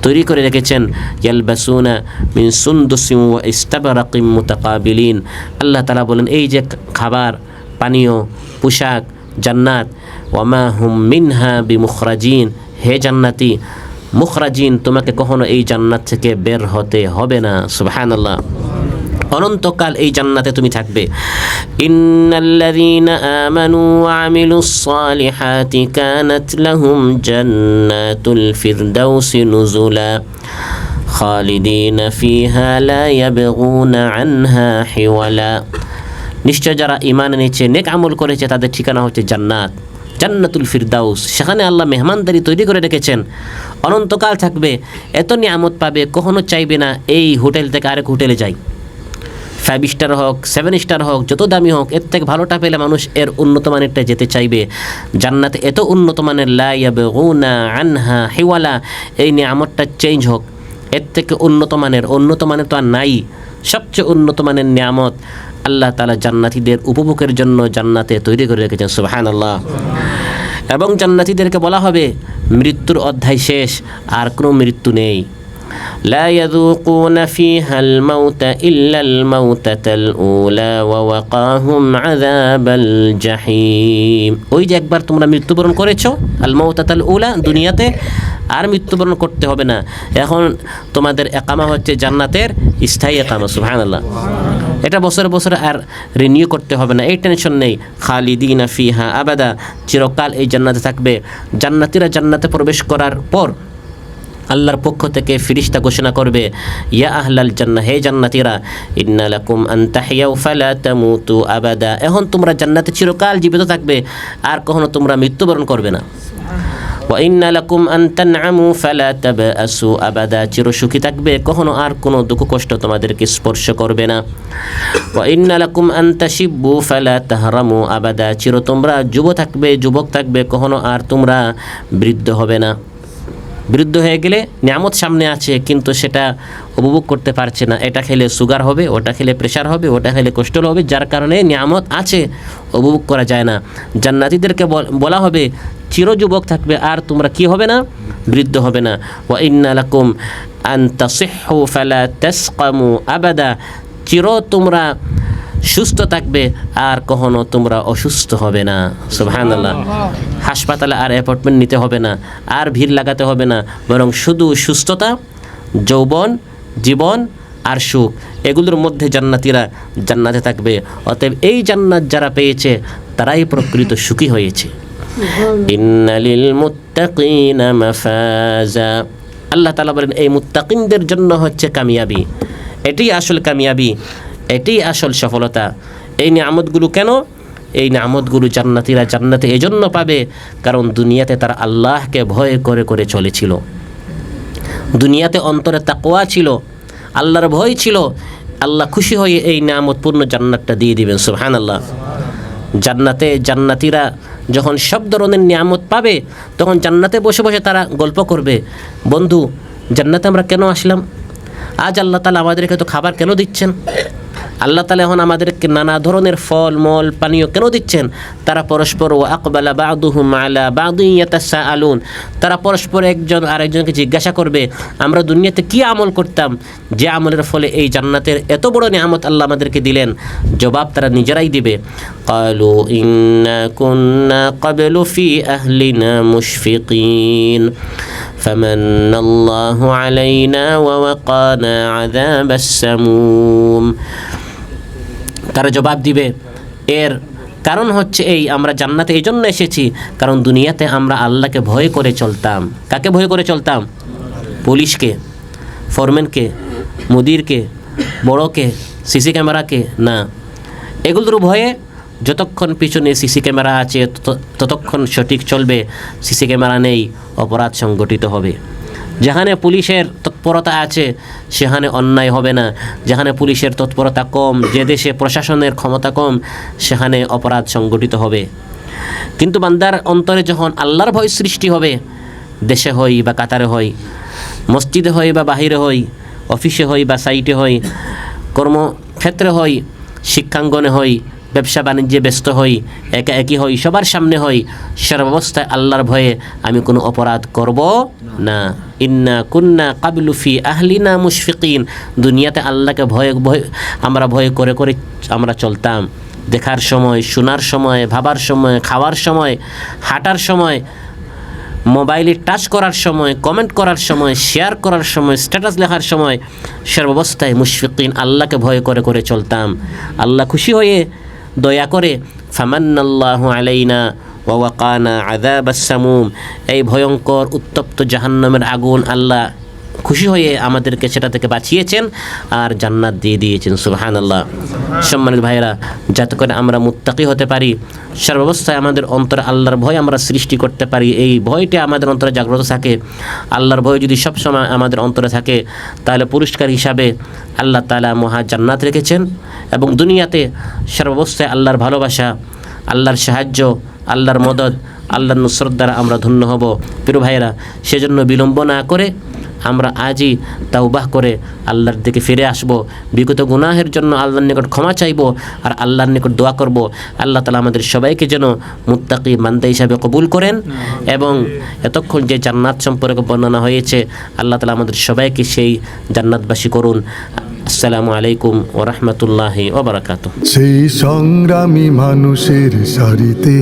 তৈরি করে রেখেছেন। ইয়ালবাসুনা মিন সুনদুসিন ওয়া ইস্তাবরাকিন মুতাকাবিলিন, আল্লাহ তাআলা বলেন এই যে খাবার, পানীয়, পোশাক, জান্নাত, ওয়ামা হুম মিনহা বিমুখরাজিন, হে জান্নাতি, মুখরাজিন, তোমাকে কখনো এই জান্নাত থেকে বের হতে হবে না। সুবহানাল্লাহ। অনন্তকাল এই জান্নাতে তুমি থাকবে। ইন্নাল্লাযীনা আমানু ওয়া আমিলুস সালিহাতি কানাত লাহুম জান্নাতুল ফিরদাউসি নুজুলা খালিদিনা ফিহা লা ইয়াবগুনা আনহা হিওয়ালা, নিশ্চয় যারা ঈমান এনেছে, নেক আমল করেছে, তাদের ঠিকানা হচ্ছে জান্নাত, জান্নাতুল ফিরদাউস, সেখানে আল্লাহ মেহমানদারি তৈরি করে রেখেছেন, অনন্তকাল থাকবে, এত নিয়ামত পাবে, কখনো চাইবে না এই হোটেল থেকে আরেক হোটেলে যাই। 5 স্টার হোক, 7 স্টার হোক, যত দামি হোক, এর থেকে ভালোটা পেলে মানুষ এর উন্নত মানেরটা যেতে চাইবে। জান্নাতে এত উন্নত মানের, লা ইয়াবগুনা আনহা হিওয়ালা, এই নিয়ামতটা চেঞ্জ হোক, এর থেকে উন্নত মানের তো আর নাই। সবচেয়ে উন্নত মানের নিয়ামত আল্লাহ তাআলা জান্নাতীদের উপভোগের জন্য জান্নাতে তৈরি করে রেখেছেন, সুবহানাল্লাহ। এবং জান্নাতীদেরকে বলা হবে মৃত্যুর অধ্যায় শেষ, আর কোনো মৃত্যু নেই। لا يذوقون فيها الموت إلا الموتة الأولى ووقاهم عذاب الجحيم। ওই যে একবার তোমরা মৃত্যুবরণ করেছো, আল মাউতাতাল উলা, দুনিয়াতে, আর মৃত্যুবরণ করতে হবে না। এখন তোমাদের একামা হচ্ছে জান্নাতের স্থায়ী একামা, সুবহানাল্লাহ। এটা বছরে বছরে আর রিনিউ করতে হবে না, এই টেনশন নেই। খালিদিনা ফিহা আবাদা, চিরকাল এই জান্নাতে থাকবে। জান্নাতীরা জান্নাতে প্রবেশ করার পর আল্লাহর পক্ষ থেকে ফিরিস্তা ঘোষণা করবে, ইয়া আহলাল জান্নাহ, হে জান্নাতীরা, ইন্না লাকুম আন তাহইয়াউ ফালা তামুতু আবাদা, এখন তোমরা জান্নাতে চিরকাল জীবিত থাকবে, আর কখনো তোমরা মৃত্যুবরণ করবে না। ওয়া ইন্না লাকুম আন তানআমু ফালা তাবআসু আবাদা, চিরসুখী থাকবে, কখনো আর কোনো দুঃখ কষ্ট তোমাদেরকে স্পর্শ করবে না। ওয়া ইন্না লাকুম আন তাশিব্বু ফালা তাহরামু আবাদা, চির তোমরা যুবক থাকবে, কখনো আর তোমরা বৃদ্ধ হবে না। বৃদ্ধ হয়ে গেলে নিয়ামত সামনে আছে, কিন্তু সেটা উপভোগ করতে পারছে না। এটা খেলে সুগার হবে, ওটা খেলে প্রেশার হবে, ওটা খেলে কোলেস্টেরল হবে, যার কারণে নিয়ামত আছে, উপভোগ করা যায় না। জান্নাতীদেরকে বলা হবে চিরযুবক থাকবে, আর তোমরা কি হবে না, বৃদ্ধ হবে না। ওয়া ইন্না লাকুম আন তাসিহু ফালা তাসকামু আবাদা, চির তোমরা সুস্থ থাকবে, আর কখনো তোমরা অসুস্থ হবে না, সুবহানাল্লাহ। হাসপাতালে আর অ্যাপয়েন্টমেন্ট নিতে হবে না, আর ভিড় লাগাতে হবে না, বরং শুধু সুস্থতা, যৌবন, জীবন আর সুখ, এগুলোর মধ্যে জান্নাতীরা জান্নাতে থাকবে। অতএব এই জান্নাত যারা পেয়েছে তারাই প্রকৃত সুখী হয়েছে। ইন্নালিল মুত্তাকিনা মাফাজা, আল্লাহ তাআলা বলেন এই মুত্তাকিনদের জন্য হচ্ছে কামিয়াবি, এটি আসল কামিয়াবি, এটি আসল সফলতা। এই নিয়ামতগুলো কেন? এই নিয়ামতগুলো জান্নাতীরা জান্নাতে এজন্য পাবে কারণ দুনিয়াতে তারা আল্লাহকে ভয় করে করে চলেছিল। দুনিয়াতে অন্তরে তাকওয়া ছিল, আল্লাহর ভয় ছিল। আল্লাহ খুশি হয়ে এই নিয়ামতপূর্ণ জান্নাতটা দিয়ে দিবেন, সুবহানাল্লাহ। জান্নাতে জান্নাতীরা যখন সব ধরনের নিয়ামত পাবে, তখন জান্নাতে বসে বসে তারা গল্প করবে, বন্ধু জান্নাতে আমরা কেন আসলাম? আজ আল্লাহ তাআলা আমাদেরকে তো খাবার কেন দিচ্ছেন? আল্লাহ তাআলা এখন আমাদেরকে নানা ধরনের ফল মল পানীয় কেন দিচ্ছেন? তারা পরস্পর ওয়া আকবালা বা'দুহুম আলা বা'দিন ইয়াতাসাআলুন, তারা পরস্পর একজন আরেকজনকে জিজ্ঞাসা করবে আমরা দুনিয়াতে কি আমল করতাম যে আমলের ফলে এই জান্নাতের এত বড় নিয়ামত আল্লাহ আমাদেরকে দিলেন। জবাব তারা নিজেরাই দিবে, ক্বালু ইন্না কুন্না ক্বাবলু ফি আহলিনা মুশফিকিন ফামান্নাল্লাহু আলাইনা ওয়া ওয়াকানা আযাবাস সামুম। তারা জবাব দিবে এর কারণ হচ্ছে এই, আমরা জান্নাতে এই জন্য এসেছি কারণ দুনিয়াতে আমরা আল্লাহকে ভয় করে চলতাম। কাকে ভয় করে চলতাম? পুলিশকে, ফোরম্যানকে, মুদিরকে, বড়কে, সিসি ক্যামেরাকে না, এগুলোর ভয়ে যতক্ষণ পিছনে সিসি ক্যামেরা আছে ততক্ষণ সঠিক চলবে। সিসি ক্যামেরা নেই, অপরাধ সংগঠিত হবে। যেখানে পুলিশের তৎপরতা আছে সেখানে অন্যায় হবে না, যেখানে পুলিশের তৎপরতা কম, যে দেশে প্রশাসনের ক্ষমতা কম, সেখানে অপরাধ সংগঠিত হবে। কিন্তু বান্দার অন্তরে যখন আল্লাহর ভয় সৃষ্টি হবে, দেশে হই বা কাতারে হই, মসজিদে হই বা বাহিরে হই, অফিসে হই বা সাইটে হই, কর্মক্ষেত্রে হই, শিক্ষাঙ্গনে হই, ব্যবসা বাণিজ্যে ব্যস্ত হই, একা একই হই, সবার সামনে হই, সর্বাবস্থায় আল্লাহর ভয়ে আমি কোনো অপরাধ করব না। ইন্না কুন্না ক্বাবলু ফি আহলিনা মুশফিকিন, দুনিয়াতে আল্লাহকে আমরা ভয় করে করে আমরা চলতাম। দেখার সময়, শোনার সময়, ভাবার সময়, খাওয়ার সময়, হাঁটার সময়, মোবাইলে টাচ করার সময়, কমেন্ট করার সময়, শেয়ার করার সময়, স্ট্যাটাস লেখার সময়, সর্বাবস্থায় মুশফিকিন, আল্লাহকে ভয় করে করে চলতাম। আল্লাহ খুশি হয়ে দয়া করে ফামান্নাল্লাহু আলাইনা ওয়া ওয়াকানা আযাবাস সামুম, এই ভয়ঙ্কর উত্তপ্ত জাহান্নামের আগুন আল্লাহ খুশি হয়ে আমাদেরকে সেটা থেকে বাঁচিয়েছেন আর জান্নাত দিয়ে দিয়েছেন। সুবহানাল্লাহ। সম্মানিত ভাইয়েরা, যাতে করে আমরা মুত্তাকি হতে পারি, সর্বাবস্থায় আমাদের অন্তরে আল্লাহর ভয় আমরা সৃষ্টি করতে পারি, এই ভয়টা আমাদের অন্তরে জাগ্রত থাকে। আল্লাহর ভয় যদি সবসময় আমাদের অন্তরে থাকে, তাহলে পুরস্কার হিসাবে আল্লাহ তাআলা মহা জান্নাত রেখেছেন এবং দুনিয়াতে সর্বাবস্থায় আল্লাহর ভালোবাসা, আল্লাহর সাহায্য, আল্লাহর মদদ, আল্লাহর নুসরত দ্বারা আমরা ধন্য হব। প্রিয় ভাইয়েরা, সেজন্য বিলম্ব না করে আমরা আজই তাওবাহ করে আল্লাহর দিকে ফিরে আসব, বিগত গুনাহের জন্য আল্লাহর নিকট ক্ষমা চাইব আর আল্লাহর নিকট দোয়া করব আল্লাহ তাআলা আমাদের সবাইকে যেন মুত্তাকি বান্দা হিসাবে কবুল করেন এবং এতক্ষণ যে জান্নাত সম্পর্কে বর্ণনা হয়েছে আল্লাহ তাআলা আমাদের সবাইকে সেই জান্নাতবাসী করুন। আসসালামু আলাইকুম ওয়া রাহমাতুল্লাহি ওয়া বারাকাতুহু। সেই সংগ্রামী মানুষের সারিতে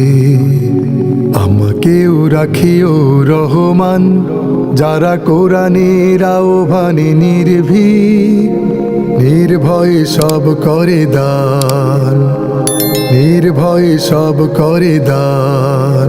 আমাকেও রাখিও রহমান, যারা কোরআনের আহ্বানে নির্ভয়ে সব করে দান, নির্ভয়ে সব করে দান।